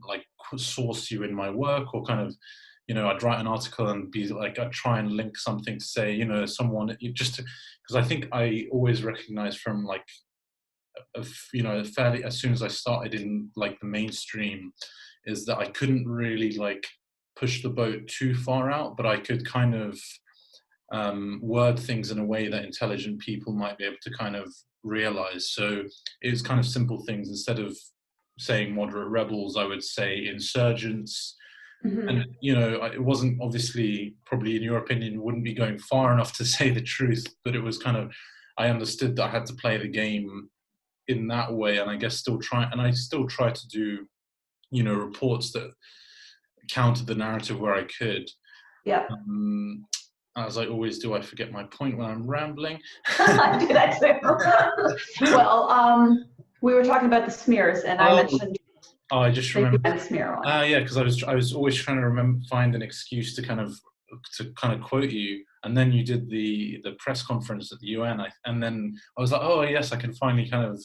like source you in my work, or kind of, you know, I'd write an article and be like, I'd try and link something to say, you know, someone, just because I think I always recognized from like, you know, fairly as soon as I started in like the mainstream, is that I couldn't really like push the boat too far out, but I could kind of word things in a way that intelligent people might be able to kind of realize. So it was kind of simple things. Instead of saying moderate rebels, I would say insurgents. And, you know, it wasn't obviously, probably in your opinion, wouldn't be going far enough to say the truth, but it was kind of, I understood that I had to play the game in that way. And I guess I still try to do, you know, reports that countered the narrative where I could. Yeah. As I always do, I forget my point when I'm rambling. I do that too. Well, we were talking about the smears, and I mentioned. Oh, I just remember. Smear Yeah, because I was always trying to find an excuse to kind of quote you, and then you did the press conference at the UN, and then I was like, oh yes, I can finally kind of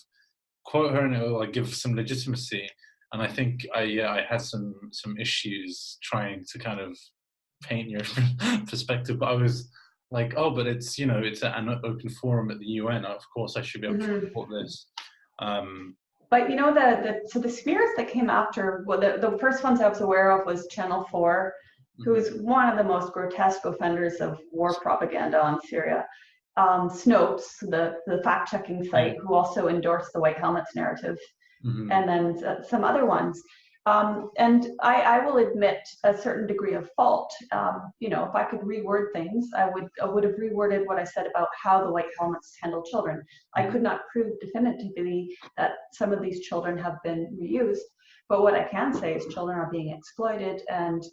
quote her, and it will like give some legitimacy. And I think I had some issues trying to kind of paint your perspective, but I was like, oh, but it's, you know, it's an open forum at the UN. Of course, I should be able to report this. But you know, so the smears that came after, well, the first ones I was aware of was Channel 4, who is one of the most grotesque offenders of war propaganda on Syria. Snopes, the fact-checking site, who also endorsed the White Helmets narrative, and then some other ones. And I will admit a certain degree of fault. You know, if I could reword things, I would have reworded what I said about how the White Helmets handle children. I could not prove definitively that some of these children have been reused, but what I can say is children are being exploited, and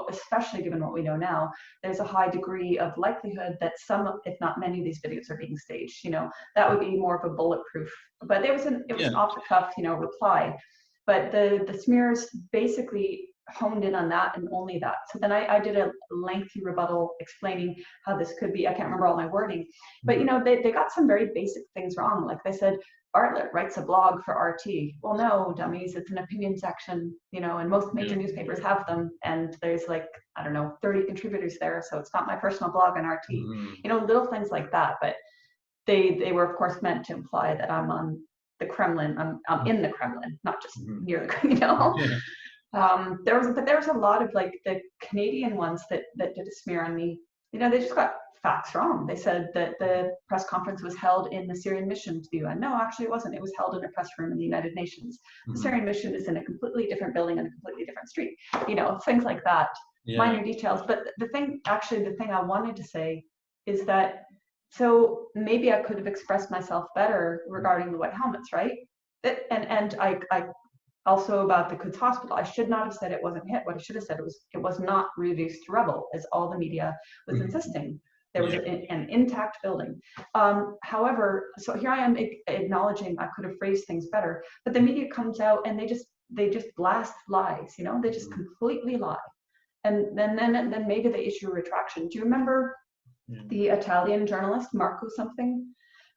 especially given what we know now, there's a high degree of likelihood that some, if not many, of these videos are being staged. You know, that would be more of a bulletproof. But it was an off the cuff, you know, reply. But the smears basically honed in on that and only that. So then I did a lengthy rebuttal explaining how this could be. I can't remember all my wording, but you know, they got some very basic things wrong. Like they said, Bartlett writes a blog for RT. Well, no, dummies, it's an opinion section, you know, and most major newspapers have them. And there's like, I don't know, 30 contributors there. So it's not my personal blog on RT, you know, little things like that. But they were of course meant to imply that I'm on the Kremlin, I'm in the Kremlin, not just near the, you know. There was a lot of like the Canadian ones that did a smear on me. You know, they just got facts wrong. They said that the press conference was held in the Syrian mission to the UN. No, actually it wasn't. It was held in a press room in the United Nations. The Syrian mission is in a completely different building on a completely different street. You know, things like that, minor details. But the thing I wanted to say is that, so maybe I could have expressed myself better regarding the white helmets, right? And I also about the Quds hospital, I should not have said it wasn't hit. What I should have said it was not reduced to rubble, as all the media was insisting. There was an intact building. However, so here I am acknowledging I could have phrased things better, but the media comes out and they just blast lies. You know, they just completely lie, and then maybe they issue a retraction. Do you remember the Italian journalist Marco something,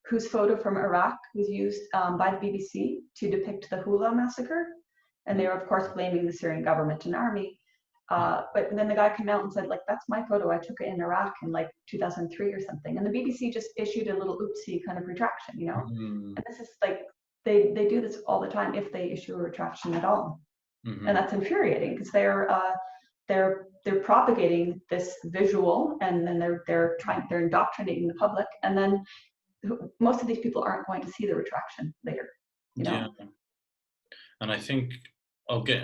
whose photo from Iraq was used by the BBC to depict the Hula massacre? And they were, of course, blaming the Syrian government and army. But then the guy came out and said, like, that's my photo. I took it in Iraq in like 2003 or something. And the BBC just issued a little oopsie kind of retraction, you know? And this is like, they do this all the time if they issue a retraction at all. And that's infuriating because they're propagating this visual, and then they're indoctrinating the public, and then most of these people aren't going to see the retraction later, you know? And I think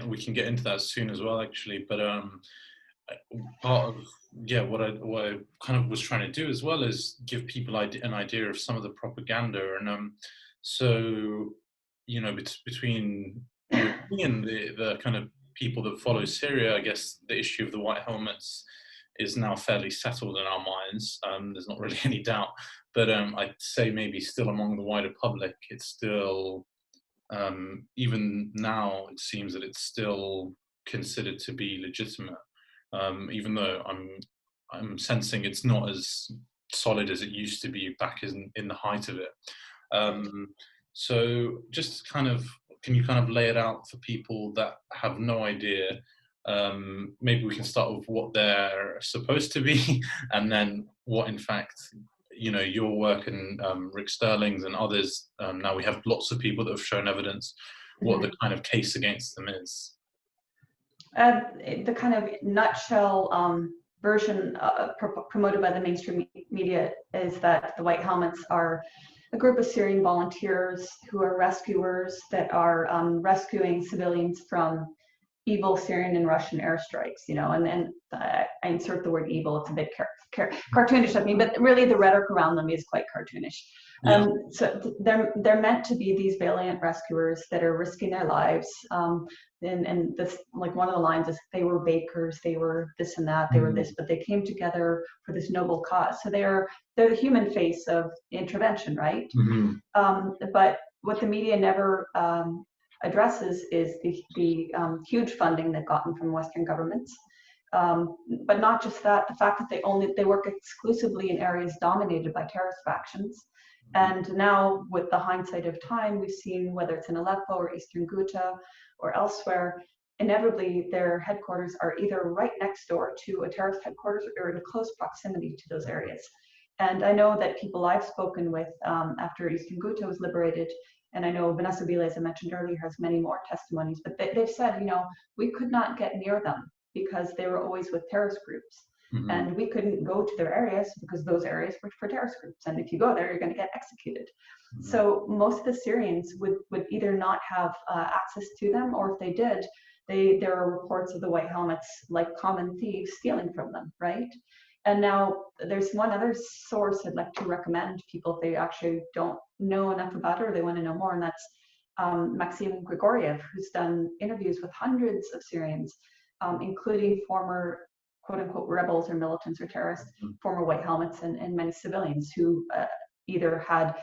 we can get into that soon as well, actually. But part of what I kind of was trying to do as well is give people an idea of some of the propaganda, and so you know, between me and the kind of people that follow Syria, I guess the issue of the white helmets is now fairly settled in our minds. There's not really any doubt. But I'd say maybe still among the wider public, it's still, even now, it seems that it's still considered to be legitimate, even though I'm sensing it's not as solid as it used to be back in the height of it. So just kind of, can you kind of lay it out for people that have no idea? Maybe we can start with what they're supposed to be, and then what in fact, you know, your work and Rick Sterling's and others, now we have lots of people that have shown evidence, what the kind of case against them is. The kind of nutshell version promoted by the mainstream media is that the white helmets are a group of Syrian volunteers who are rescuers that are rescuing civilians from evil Syrian and Russian airstrikes, you know, and I insert the word evil. It's a bit cartoonish of me, but really the rhetoric around them is quite cartoonish. So they're meant to be these valiant rescuers that are risking their lives. And this, like one of the lines is, they were bakers, they were this and that, they were this, but they came together for this noble cause. So they're the human face of intervention, right? But what the media never addresses is the huge funding they've gotten from Western governments. But not just that, the fact that they work exclusively in areas dominated by terrorist factions. And now, with the hindsight of time, we've seen, whether it's in Aleppo or Eastern Ghouta or elsewhere, inevitably their headquarters are either right next door to a terrorist headquarters or in close proximity to those areas. And I know that people I've spoken with after Eastern Ghouta was liberated, and I know Vanessa Bile, as I mentioned earlier, has many more testimonies, but they've said, you know, we could not get near them because they were always with terrorist groups. And we couldn't go to their areas because those areas were for terrorist groups. And if you go there, you're going to get executed. So most of the Syrians would either not have access to them, or if they did, there are reports of the white helmets, like common thieves, stealing from them, right? And now there's one other source I'd like to recommend people if they actually don't know enough about it or they want to know more, and that's Maxim Grigoriev, who's done interviews with hundreds of Syrians, including former quote-unquote rebels or militants or terrorists, former white helmets, and many civilians who either had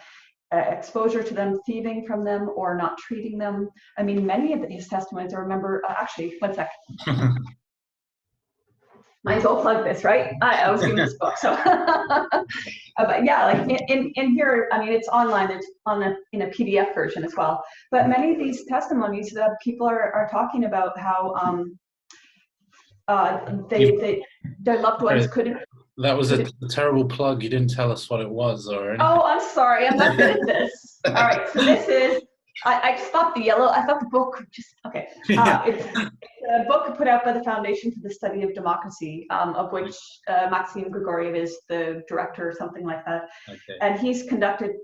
exposure to them, thieving from them, or not treating them. I mean, many of his testimonies, I remember, actually, one sec. Might as well plug this, right? I was given this book, so. But yeah, like in here, I mean, it's online, it's in a PDF version as well. But many of these testimonies that people are talking about how their loved ones couldn't. That was a terrible plug. You didn't tell us what it was or anything. Oh, I'm sorry. I'm not good at this. All right. So this is, I stopped the yellow. I thought the book just, okay. It's a book put out by the Foundation for the Study of Democracy, of which Maxim Grigoriev is the director or something like that. Okay. And he's conducted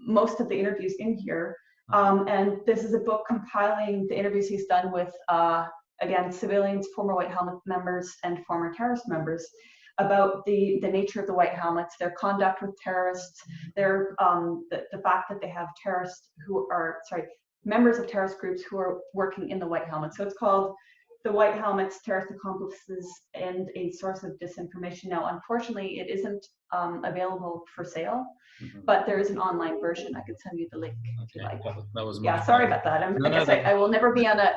most of the interviews in here. And this is a book compiling the interviews he's done with, again, civilians, former White Helmet members, and former terrorist members, about the nature of the White Helmets, their conduct with terrorists, their the fact that they have terrorists who are, members of terrorist groups who are working in the White Helmets. So it's called The White Helmets, Terrorist Accomplices, and a Source of Disinformation. Now, unfortunately, it isn't available for sale, but there is an online version. I could send you the link if you like. That was yeah, sorry about that. I guess I will never be on a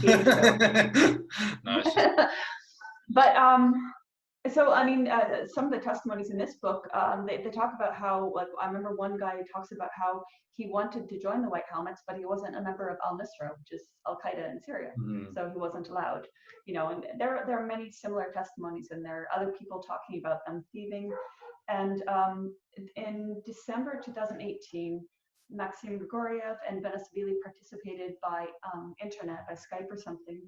game show. No, but so, I mean, some of the testimonies in this book, they talk about how, like, I remember one guy talks about how he wanted to join the White Helmets, but he wasn't a member of al-Nusra, which is Al-Qaeda in Syria, so he wasn't allowed, you know, and there are many similar testimonies in there, other people talking about them thieving. And in December 2018, Maxim Grigoriev and Venezuela participated by internet, by Skype or something,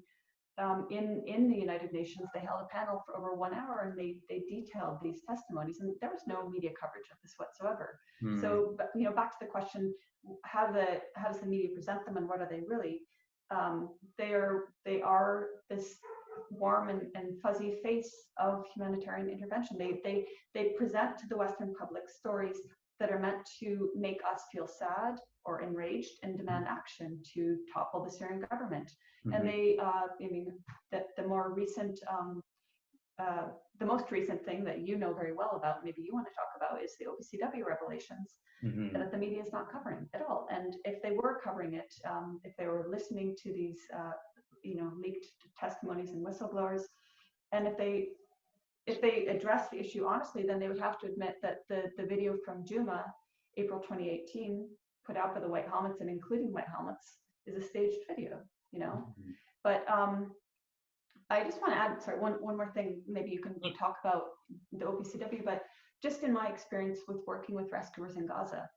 in the United Nations. They held a panel for over 1 hour, and they detailed these testimonies, and there was no media coverage of this whatsoever. So, but, you know, back to the question, how does the media present them, and what are they really? They are this warm and fuzzy face of humanitarian intervention. They present to the Western public stories that are meant to make us feel sad or enraged and demand action to topple the Syrian government. And they, I mean, the more recent, the most recent thing that you know very well about, maybe you want to talk about, is the OPCW revelations that the media is not covering at all. And if they were covering it, if they were listening to these, you know, leaked testimonies and whistleblowers, and if they address the issue honestly, then they would have to admit that the video from Juma, April 2018, put out by the White Helmets and including White Helmets, is a staged video, you know. But I just want to add, sorry, one more thing. Maybe you can talk about the OPCW, but just in my experience with working with rescuers in Gaza,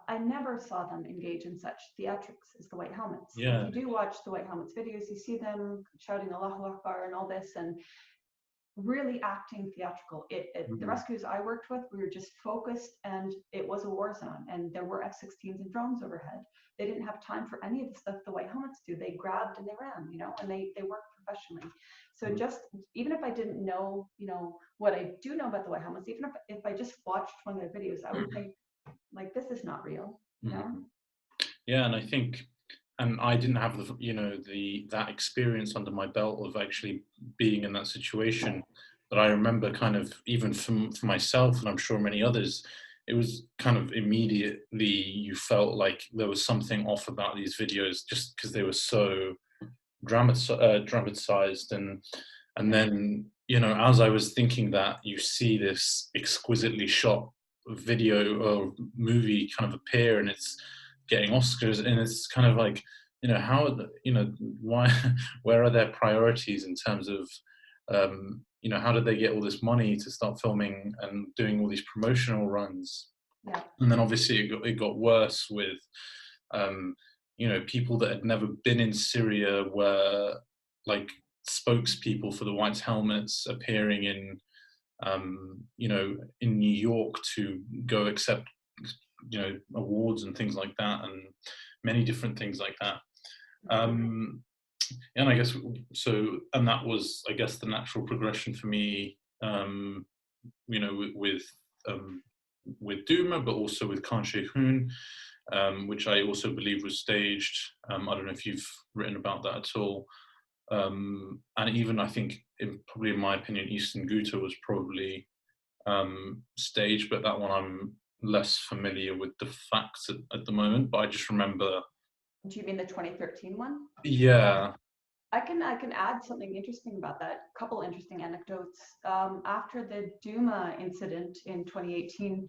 I never saw them engage in such theatrics as the White Helmets. Yeah. If you do watch the White Helmets videos, you see them shouting Allahu Akbar and all this, and really acting theatrical. The rescues I worked with, we were just focused, and it was a war zone, and there were F-16s and drones overhead. They didn't have time for any of the stuff the White Helmets do. They grabbed and they ran, you know, and they worked professionally. So just, even if I didn't know, you know, what I do know about the White Helmets, even if I just watched one of their videos, I would think, like, this is not real, you know? Yeah, and I think, and I didn't have the, you know, that experience under my belt of actually being in that situation. But I remember kind of, even for myself, and I'm sure many others, it was kind of immediately you felt like there was something off about these videos, just because they were so dramatized. And then, you know, as I was thinking that, you see this exquisitely shot video or movie kind of appear, and it's getting Oscars, and it's kind of like, you know, how, you know, why, where are their priorities in terms of, you know, how did they get all this money to start filming and doing all these promotional runs? Yeah. And then obviously it got worse with, you know, people that had never been in Syria were like spokespeople for the White Helmets appearing in, you know, in New York to go accept, you know, awards and things like that, and many different things like that. And I guess so, and that was, I guess, the natural progression for me, you know, with Duma, but also with Khan Sheikhoun, which I also believe was staged. I don't know if you've written about that at all. And even, I think, probably in my opinion, Eastern Ghouta was probably staged, but that one I'm less familiar with the facts at the moment, but I just remember. Do you mean the 2013 one? Yeah. I can add something interesting about that. A couple interesting anecdotes. After the Duma incident in 2018,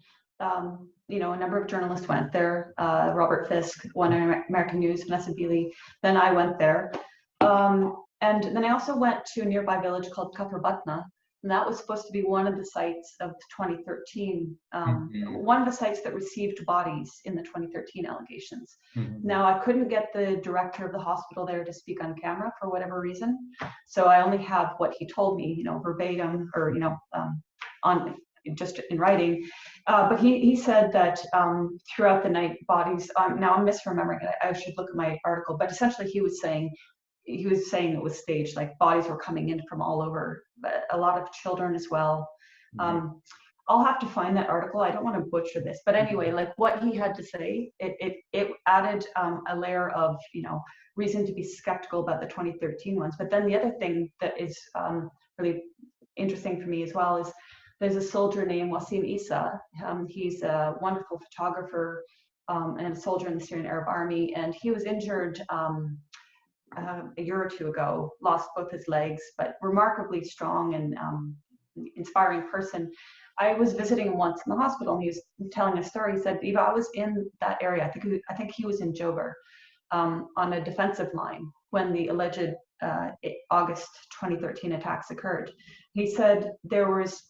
you know, a number of journalists went there. Robert Fisk, One American News, Vanessa Beeley. Then I went there, and then I also went to a nearby village called Bana, and that was supposed to be one of the sites of 2013. One of the sites that received bodies in the 2013 allegations. Now, I couldn't get the director of the hospital there to speak on camera for whatever reason, so I only have what he told me, you know, verbatim, or you know, on just in writing. But he said that throughout the night, bodies. Now I'm misremembering it. I should look at my article, but essentially he was saying it was staged, like bodies were coming in from all over, but a lot of children as well. I'll have to find that article. I don't want to butcher this, but anyway, like what he had to say, it added a layer of, you know, reason to be skeptical about the 2013 ones. But then the other thing that is really interesting for me as well is there's a soldier named Wasim Issa. He's a wonderful photographer and a soldier in the Syrian Arab Army, and he was injured a year or two ago, lost both his legs, but remarkably strong and inspiring person. I was visiting him once in the hospital, and he was telling a story. He said, Eva, I was in that area. I think he was in Jober on a defensive line when the alleged August 2013 attacks occurred. He said there was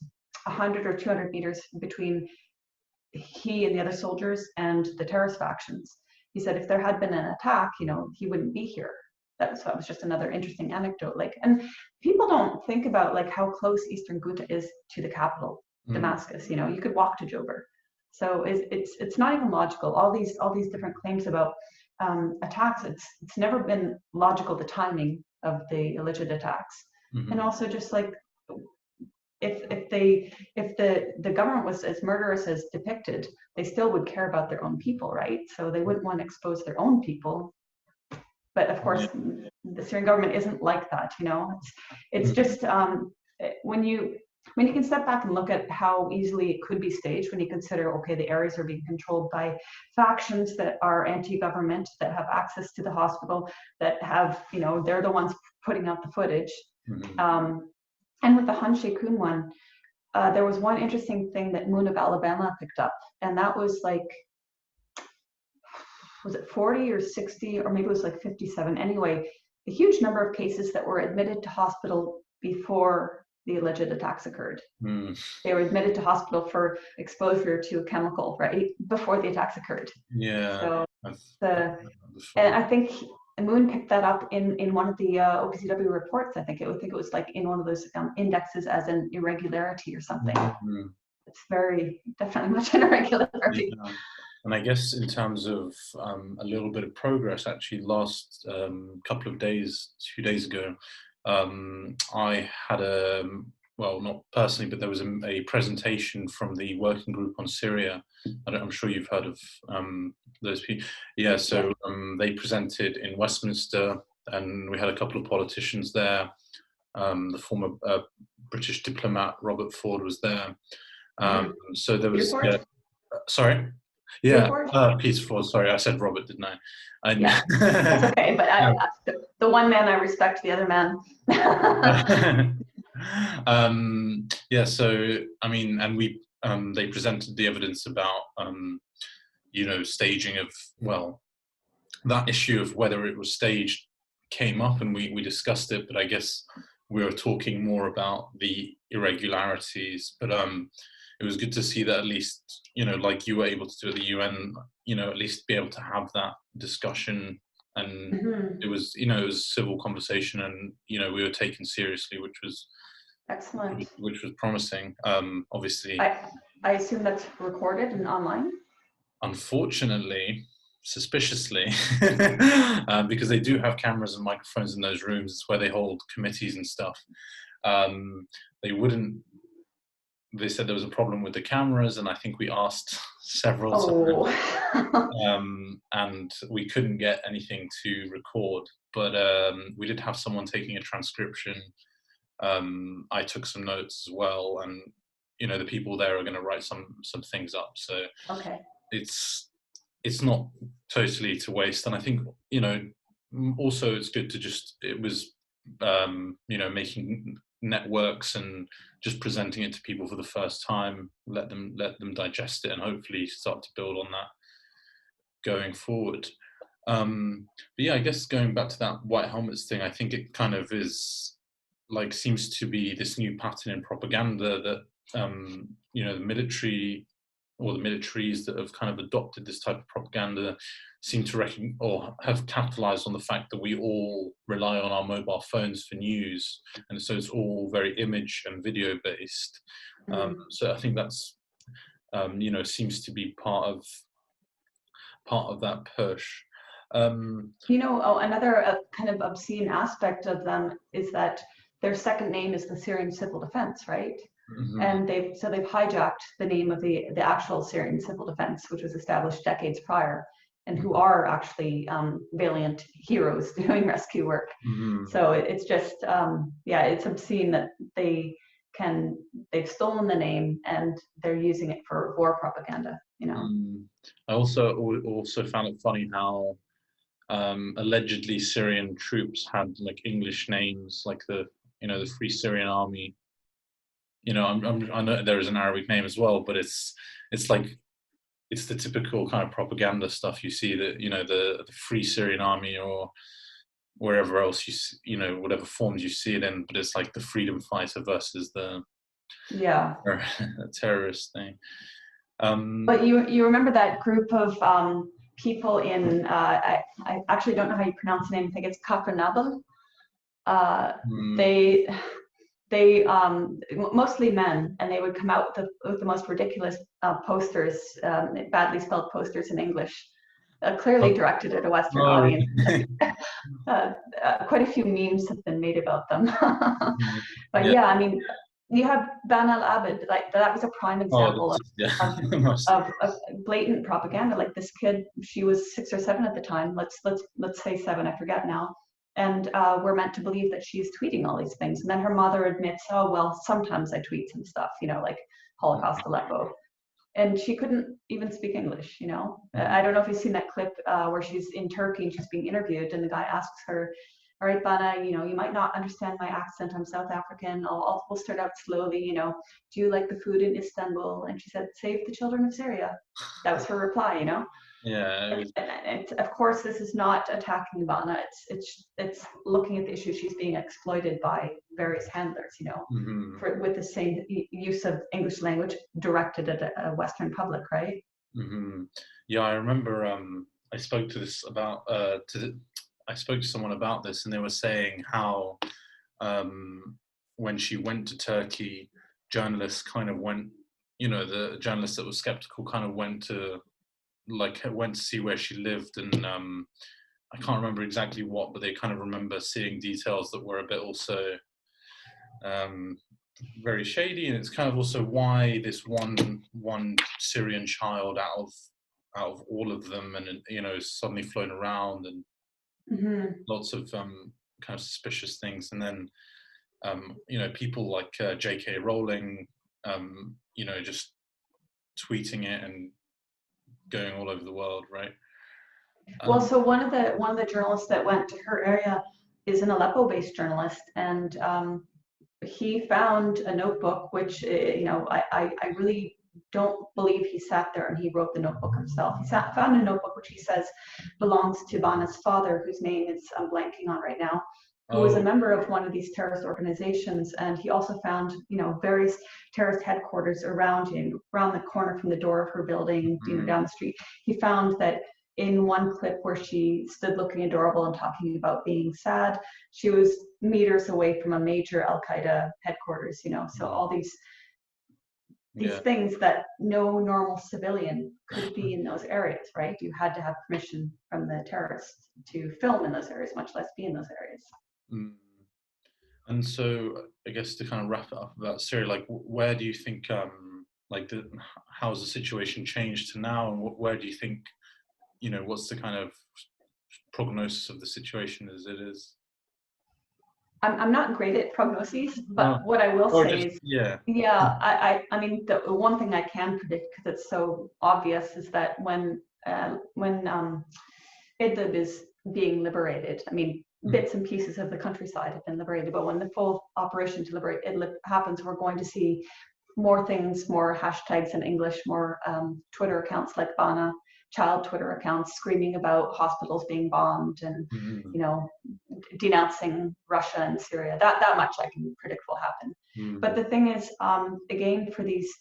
100 or 200 meters between he and the other soldiers and the terrorist factions. He said if there had been an attack, you know, he wouldn't be here. That was just another interesting anecdote. Like, and people don't think about like how close Eastern Ghouta is to the capital, Damascus. You know, you could walk to Jober. So it's not even logical. All these different claims about attacks. It's never been logical, the timing of the alleged attacks, and also just like if the government was as murderous as depicted, they still would care about their own people, right? So they wouldn't want to expose their own people. But of course, the Syrian government isn't like that, you know. It's just when you can step back and look at how easily it could be staged, when you consider, okay, the areas are being controlled by factions that are anti-government, that have access to the hospital, that have, you know, they're the ones putting out the footage. And with the Han Sheikhoun one, there was one interesting thing that Moon of Alabama picked up, and that was like, was it 40 or 60, or maybe it was like 57. Anyway, a huge number of cases that were admitted to hospital before the alleged attacks occurred. They were admitted to hospital for exposure to a chemical, right, before the attacks occurred. Yeah. So and I think Moon picked that up in one of the OPCW reports. I think it was like in one of those indexes as an irregularity or something. It's very definitely much an irregularity. Yeah. And I guess in terms of a little bit of progress, actually, last couple of days, 2 days ago, I had well, not personally, but there was a presentation from the working group on Syria. I'm sure you've heard of those people. Yeah, so they presented in Westminster, and we had a couple of politicians there. The former British diplomat Robert Ford was there. So there was, sorry? Yeah, Peter Ford, sorry, I said Robert, didn't I? Yeah, that's okay, but the one man I respect, the other man. Yeah, so I mean, and we they presented the evidence about you know, staging of, well, that issue of whether it was staged came up, and we discussed it, but I guess we were talking more about the irregularities. But it was good to see that at least, you know, like you were able to do at the UN, you know, at least be able to have that discussion. And it was, you know, it was a civil conversation, and, you know, we were taken seriously, which was excellent, which was promising. Obviously, I assume that's recorded and online. Unfortunately, suspiciously, because they do have cameras and microphones in those rooms. It's where they hold committees and stuff. They wouldn't. They said there was a problem with the cameras, and I think we asked several times, and we couldn't get anything to record. But we did have someone taking a transcription. I took some notes as well, and you know, the people there are going to write some things up. So Okay. it's not totally to waste. And I think, you know, also it's good to just, it was, you know, making networks and just presenting it to people for the first time, let them digest it, and hopefully start to build on that going forward. But yeah, I guess going back to that white helmets thing, I think it kind of is like, seems to be this new pattern in propaganda that, you know, the military or the militaries that have kind of adopted this type of propaganda seem to or have capitalized on the fact that we all rely on our mobile phones for news. And so it's all very image and video based. So I think that's, you know, seems to be part of that push. You know, another kind of obscene aspect of them is that their second name is the Syrian Civil Defense, right? Mm-hmm. And they've hijacked the name of the actual Syrian Civil Defense, which was established decades prior, and who are actually valiant heroes doing rescue work. Mm-hmm. So it's just, yeah, it's obscene that they've stolen the name and they're using it for war propaganda, you know. I also found it funny how allegedly Syrian troops had like English names, like the, you know, the Free Syrian Army. You know, I know there is an Arabic name as well, but it's like, it's the typical kind of propaganda stuff you see, that, you know, the Free Syrian Army, or wherever else you know, whatever forms you see it in, but it's like the freedom fighter versus the terrorist thing. But you remember that group of people in I actually don't know how you pronounce the name. I think it's Kafanabel. They mostly men, and they would come out with the most ridiculous posters, badly spelled posters in English, clearly directed at a Western audience. Quite a few memes have been made about them. But yeah, I mean, you have Bana al-Abed, like that was a prime example of blatant propaganda. Like this kid, she was 6 or 7 at the time. Let's say 7, I forget now. And we're meant to believe that she's tweeting all these things. And then her mother admits, oh, well, sometimes I tweet some stuff, you know, like Holocaust Aleppo. And she couldn't even speak English, you know. I don't know if you've seen that clip where she's in Turkey and she's being interviewed, and the guy asks her, all right, Bana, you know, you might not understand my accent. I'm South African. We'll start out slowly, you know. Do you like the food in Istanbul? And she said, save the children of Syria. That was her reply, you know. Yeah. And of course, this is not attacking Bana. It's looking at the issue. She's being exploited by various handlers, you know, with the same use of English language directed at a Western public, right? Yeah, I remember. I spoke to someone about this, and they were saying how when she went to Turkey, journalists kind of went, you know, the journalists that were skeptical kind of went to see where she lived, and I can't remember exactly what, but they kind of remember seeing details that were a bit also very shady. And it's kind of also why this one Syrian child out of all of them, and you know, suddenly flown around, and lots of kind of suspicious things. And then you know, people like J.K. Rowling, you know, just tweeting it and going all over the world, right? Well, so one of the journalists that went to her area is an Aleppo-based journalist, and he found a notebook, which you know, I really don't believe he sat there and he wrote the notebook himself. He found a notebook which he says belongs to Bana's father, whose name I'm blanking on right now, who was a member of one of these terrorist organizations. And he also found, you know, various terrorist headquarters around the corner from the door of her building, you know, down the street. He found that in one clip where she stood looking adorable and talking about being sad, she was meters away from a major Al-Qaeda headquarters, you know. So all these things that no normal civilian could be in those areas, right? You had to have permission from the terrorists to film in those areas, much less be in those areas. And so I guess to kind of wrap it up about Syria, like where do you think, how's the situation changed to now, and where do you think, you know, what's the kind of prognosis of the situation as it is? I'm not great at prognoses, but Oh, what I will or say just is, yeah. yeah, I mean, the one thing I can predict, because it's so obvious, is that when Idlib is being liberated, I mean, bits and pieces of the countryside have been liberated, but when the full operation to liberate Idlib happens, we're going to see more things, more hashtags in English, more Twitter accounts like Bana, child Twitter accounts screaming about hospitals being bombed and, Mm, you know, denouncing Russia and Syria. That much I can predict will happen. But mm, the thing is, again, for these,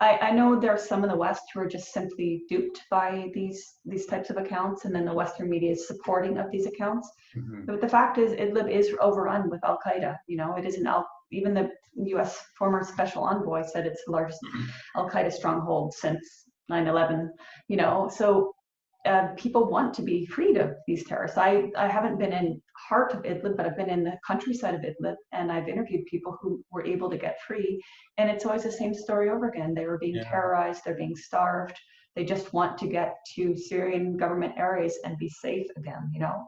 I know there are some in the West who are just simply duped by these types of accounts, and then the Western media is supporting of these accounts. mm, But the fact is, Idlib is overrun with Al Qaeda. You know, it is an even the U.S. former special envoy said it's the largest Al Qaeda stronghold since 9/11. You know, so people want to be freed of these terrorists. I haven't been in heart of Idlib, but I've been in the countryside of Idlib, and I've interviewed people who were able to get free, and it's always the same story over again. They were being yeah. terrorized, they're being starved. They just want to get to Syrian government areas and be safe again, you know.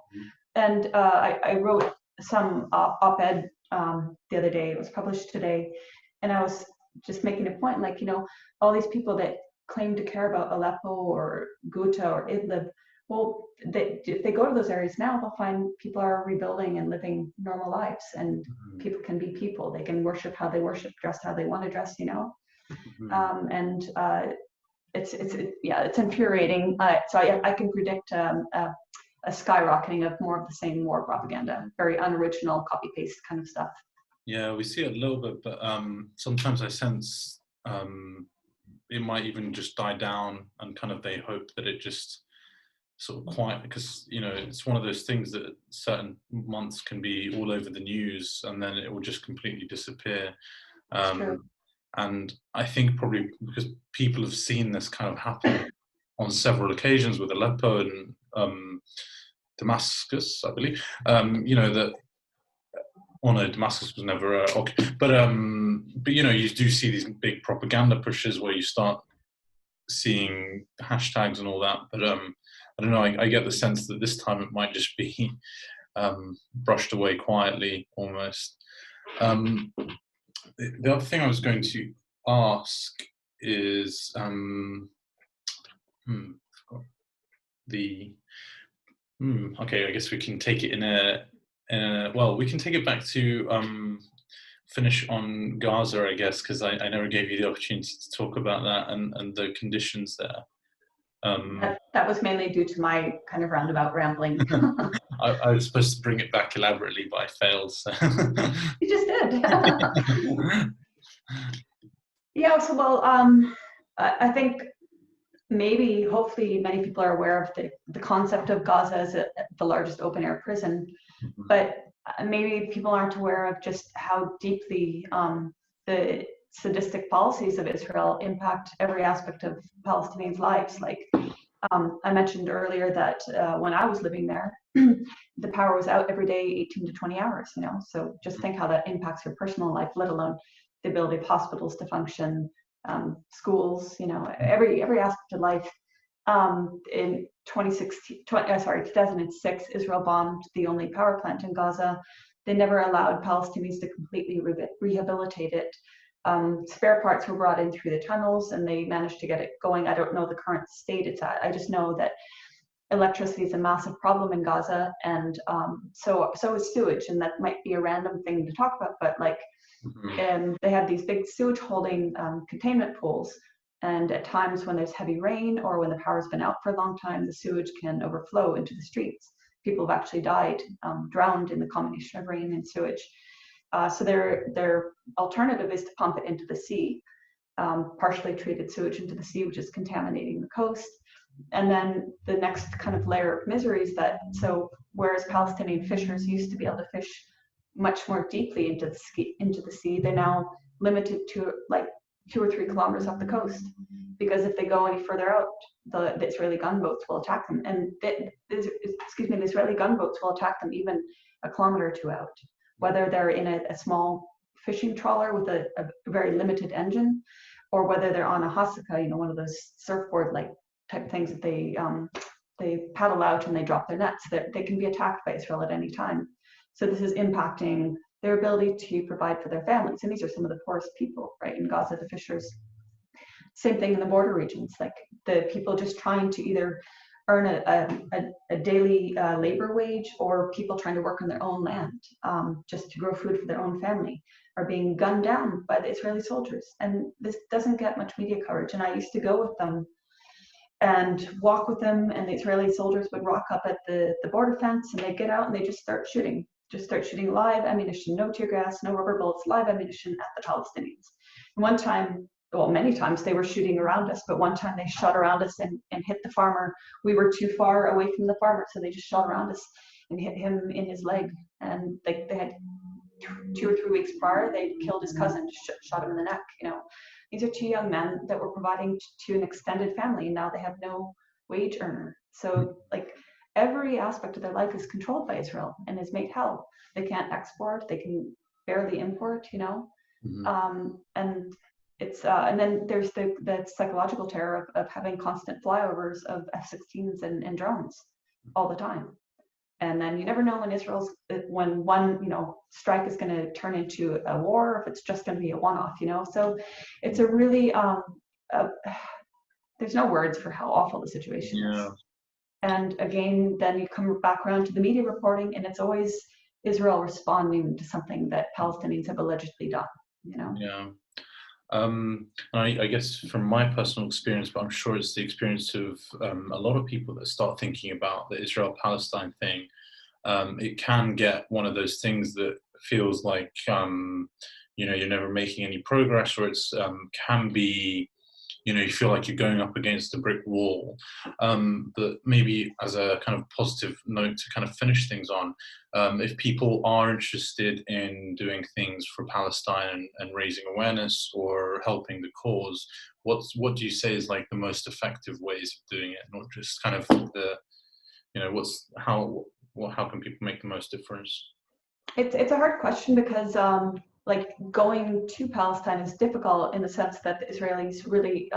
And I wrote some op-ed the other day. It was published today, and I was just making a point, like, you know, all these people that claim to care about Aleppo or Ghouta or Idlib, well, if they go to those areas now, they'll find people are rebuilding and living normal lives, and Mm, people can be people. They can worship how they worship, dress how they want to dress, you know. mm. And it's infuriating. So I can predict a skyrocketing of more of the same war propaganda, very unoriginal, copy paste kind of stuff. Yeah, we see it a little bit, but sometimes I sense it might even just die down, and kind of they hope that it just sort of quiet, because you know it's one of those things that certain months can be all over the news and then it will just completely disappear. It's true. And I think probably because people have seen this kind of happen on several occasions with Aleppo and Damascus, I believe. You know that. Oh no, Damascus was never occupied. But you know, you do see these big propaganda pushes where you start seeing hashtags and all that. But I don't know. I get the sense that this time it might just be brushed away quietly, almost. The other thing I was going to ask is the okay. I guess we can take it in a well. We can take it back to finish on Gaza, I guess, because I never gave you the opportunity to talk about that and the conditions there. That was mainly due to my kind of roundabout rambling. I was supposed to bring it back elaborately, but I failed. So. You just did. Yeah, so well, I think maybe, hopefully, many people are aware of the concept of Gaza as the largest open air prison, but maybe people aren't aware of just how deeply the sadistic policies of Israel impact every aspect of Palestinians' lives. Like I mentioned earlier that when I was living there, the power was out every day, 18 to 20 hours, you know, so just think how that impacts your personal life, let alone the ability of hospitals to function, schools, you know, every aspect of life. In 2006, Israel bombed the only power plant in Gaza. They never allowed Palestinians to completely rehabilitate it. Spare parts were brought in through the tunnels and they managed to get it going. I don't know the current state it's at. I just know that electricity is a massive problem in Gaza, and so is sewage, and that might be a random thing to talk about, but like they have these big sewage holding containment pools, and at times when there's heavy rain or when the power's been out for a long time, the sewage can overflow into the streets. People have actually died, drowned in the combination of rain and sewage. So their alternative is to pump it into the sea, partially treated sewage into the sea, which is contaminating the coast. And then the next kind of layer of misery is that, so whereas Palestinian fishers used to be able to fish much more deeply into the sea, they're now limited to like 2 or 3 kilometers off the coast, because if they go any further out, the Israeli gunboats will attack them, and the Israeli gunboats will attack them even a kilometer or 2 out, whether they're in a small fishing trawler with a very limited engine, or whether they're on a hasaka, you know, one of those surfboard like type things that they paddle out and they drop their nets. They can be attacked by Israel at any time. So this is impacting their ability to provide for their families. And these are some of the poorest people, right, in Gaza, the fishers. Same thing in the border regions, like the people just trying to either earn a daily labor wage, or people trying to work on their own land just to grow food for their own family are being gunned down by the Israeli soldiers. And this doesn't get much media coverage. And I used to go with them and walk with them, and the Israeli soldiers would rock up at the border fence, and they'd get out and they just start shooting live ammunition, no tear gas, no rubber bullets, live ammunition at the Palestinians. And one time, well, many times they were shooting around us, but one time they shot around us and hit the farmer. We were too far away from the farmer, so they just shot around us and hit him in his leg. And they had 2 or 3 weeks prior, they killed his cousin, shot him in the neck. You know, these are 2 young men that were providing to an extended family, and now they have no wage earner. So like every aspect of their life is controlled by Israel and is made hell. They can't export, they can barely import, you know. And it's and then there's the psychological terror of having constant flyovers of F-16s and drones all the time. And then you never know when one, you know, strike is going to turn into a war, or if it's just going to be a one-off, you know. So it's a really there's no words for how awful the situation is. And again, then you come back around to the media reporting, and it's always Israel responding to something that Palestinians have allegedly done, you know. I guess from my personal experience, but I'm sure it's the experience of a lot of people that start thinking about the Israel-Palestine thing, it can get one of those things that feels like, you know, you're never making any progress, or it's can be, you know, you feel like you're going up against a brick wall. But maybe as a kind of positive note to kind of finish things on, if people are interested in doing things for Palestine and raising awareness or helping the cause, what do you say is like the most effective ways of doing it? Not just kind of the, you know, how can people make the most difference? It's a hard question because like going to Palestine is difficult in the sense that the Israelis really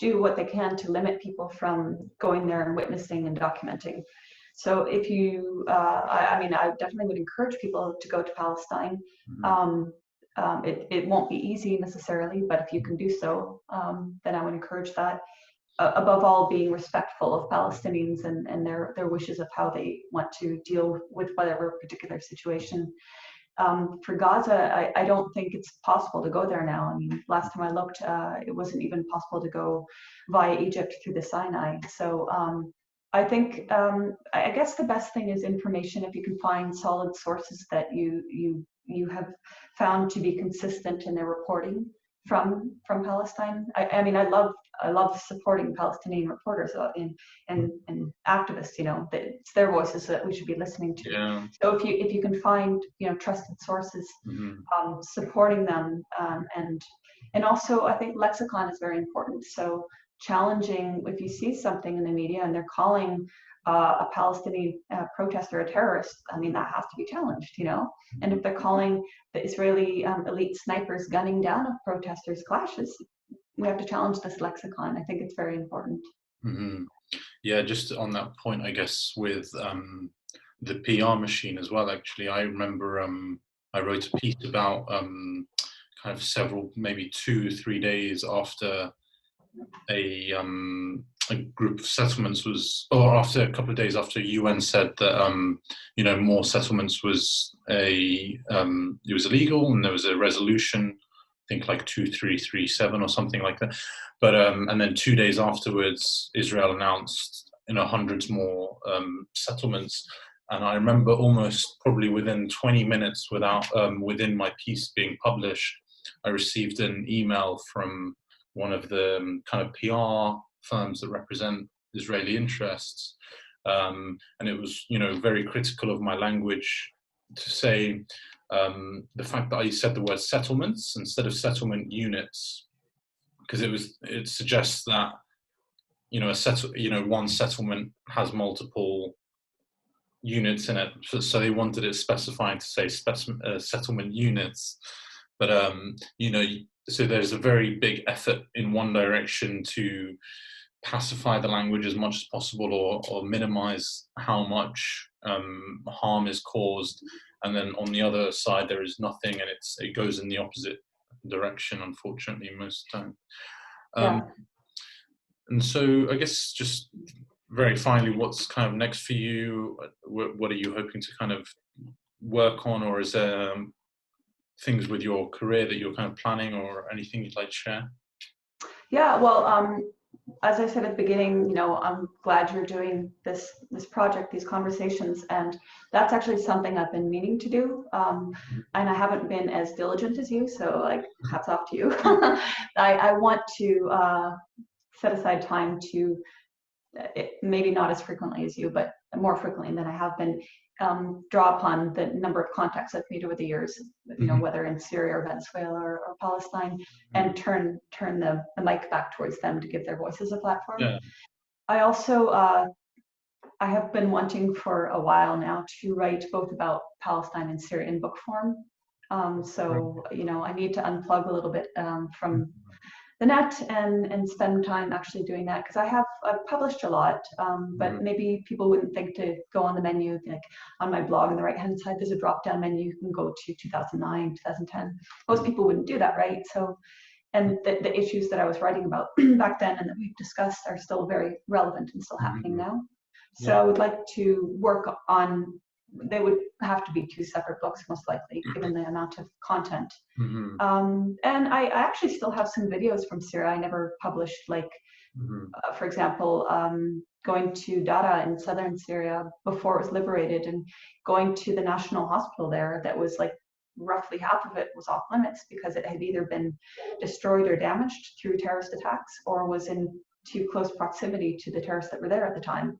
do what they can to limit people from going there and witnessing and documenting. So if you, I mean, I definitely would encourage people to go to Palestine. It won't be easy necessarily, but if you can do so, then I would encourage that. Above all, being respectful of Palestinians and their wishes of how they want to deal with whatever particular situation. For Gaza, I don't think it's possible to go there now. I mean, last time I looked, it wasn't even possible to go via Egypt through the Sinai. So I think, I guess the best thing is information. If you can find solid sources that you have found to be consistent in their reporting from Palestine. I mean, I love supporting Palestinian reporters and activists. You know, that it's their voices that we should be listening to. Yeah. So if you can find, you know, trusted sources, supporting them, and also I think lexicon is very important. So challenging, if you see something in the media and they're calling a Palestinian protester a terrorist, I mean, that has to be challenged, you know. And if they're calling the Israeli elite snipers gunning down of protesters clashes, we have to challenge this lexicon. I think it's very important. Yeah, just on that point, I guess with the PR machine as well. Actually, I remember I wrote a piece about kind of several, maybe 2 or 3 days after a group of settlements was, or after a couple of days after UN said that you know, more settlements was it was illegal, and there was a resolution, I think like 2337 or something like that. But and then 2 days afterwards, Israel announced, you know, hundreds more settlements. And I remember almost probably within 20 minutes within my piece being published, I received an email from one of the kind of PR firms that represent Israeli interests. And it was, you know, very critical of my language to say the fact that I said the word settlements instead of settlement units, because it suggests that, you know, one settlement has multiple units in it. So they wanted it specifying to say settlement units. But, you know, so there's a very big effort in one direction to pacify the language as much as possible, or minimize how much harm is caused. and then on the other side there is nothing, and it goes in the opposite direction, unfortunately, most of the time. Yeah. And so I guess just very finally, what's kind of next for you? What are you hoping to kind of work on, or is there things with your career that you're kind of planning, or anything you'd like to share? Yeah, well, as I said at the beginning, you know, I'm glad you're doing this project, these conversations, and that's actually something I've been meaning to do, and I haven't been as diligent as you, so like hats off to you. I want to set aside time to, maybe not as frequently as you, but more frequently than I have been, draw upon the number of contacts I've made over the years, you know, whether in Syria or Venezuela or Palestine, and turn the mic back towards them to give their voices a platform. Yeah. I also, I have been wanting for a while now to write both about Palestine and Syria in book form. So, you know, I need to unplug a little bit from the net and spend time actually doing that, because I've published a lot, but maybe people wouldn't think to go on the menu, like on my blog on the right hand side there's a drop down menu, you can go to 2009, 2010. Most people wouldn't do that, right? So, and the issues that I was writing about back then and that we've discussed are still very relevant and still happening now. So I would like to work on, they would have to be 2 separate books most likely, given the amount of content. And I actually still have some videos from Syria I never published, like for example, going to Dara in southern Syria before it was liberated, and going to the national hospital there that was like roughly half of it was off limits because it had either been destroyed or damaged through terrorist attacks, or was in too close proximity to the terrorists that were there at the time.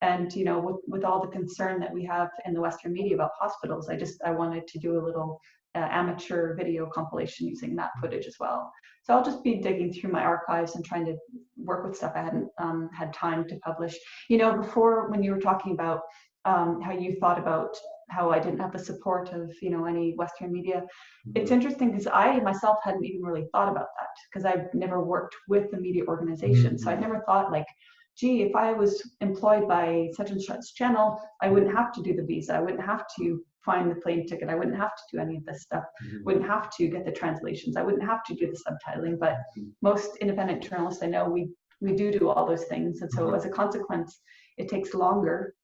And, you know, with all the concern that we have in the Western media about hospitals, I wanted to do a little amateur video compilation using that footage as well. So I'll just be digging through my archives and trying to work with stuff I hadn't had time to publish. You know, before, when you were talking about how you thought about how I didn't have the support of, you know, any Western media, it's interesting because I myself hadn't even really thought about that, because I've never worked with the media organization. So I'd never thought like, gee, if I was employed by such and such channel, I wouldn't have to do the visa. I wouldn't have to find the plane ticket. I wouldn't have to do any of this stuff. Wouldn't have to get the translations. I wouldn't have to do the subtitling. But most independent journalists I know, we do all those things. And so as a consequence, it takes longer.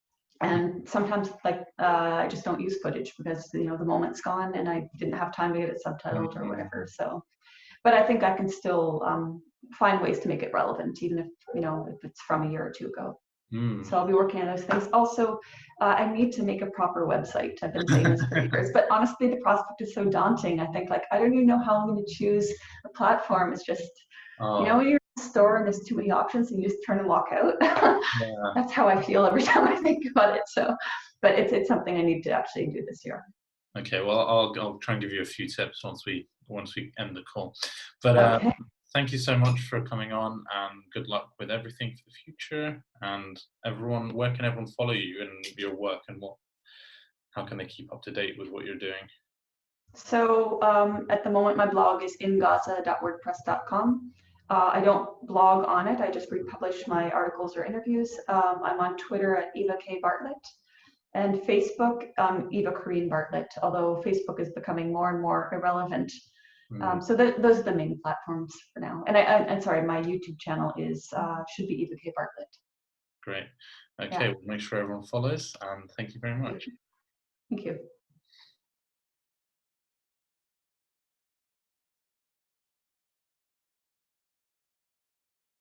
And sometimes, like, I just don't use footage because, you know, the moment's gone and I didn't have time to get it subtitled or whatever. So, but I think I can still find ways to make it relevant, even if, you know, if it's from a year or 2 ago. So I'll be working on those things. Also, I need to make a proper website. I've been saying this for years, but honestly, the prospect is so daunting. I think, like, I don't even know how I'm going to choose a platform. It's just, you know, when you're in a store and there's too many options and you just turn and walk out. That's how I feel every time I think about it. So, but it's something I need to actually do this year. Okay, well, I'll try and give you a few tips once we end the call. But thank you so much for coming on, and good luck with everything for the future. And everyone, where can everyone follow you and your work, and how can they keep up to date with what you're doing? So at the moment, my blog is ingaza.wordpress.com. I don't blog on it. I just republish my articles or interviews. I'm on Twitter at Eva K. Bartlett, and Facebook, Eva Corrine Bartlett, although Facebook is becoming more and more irrelevant. So those are the main platforms for now. And I'm sorry, my YouTube channel should be Eva K. Bartlett. Great. Okay, we'll make sure everyone follows, and thank you very much. Thank you.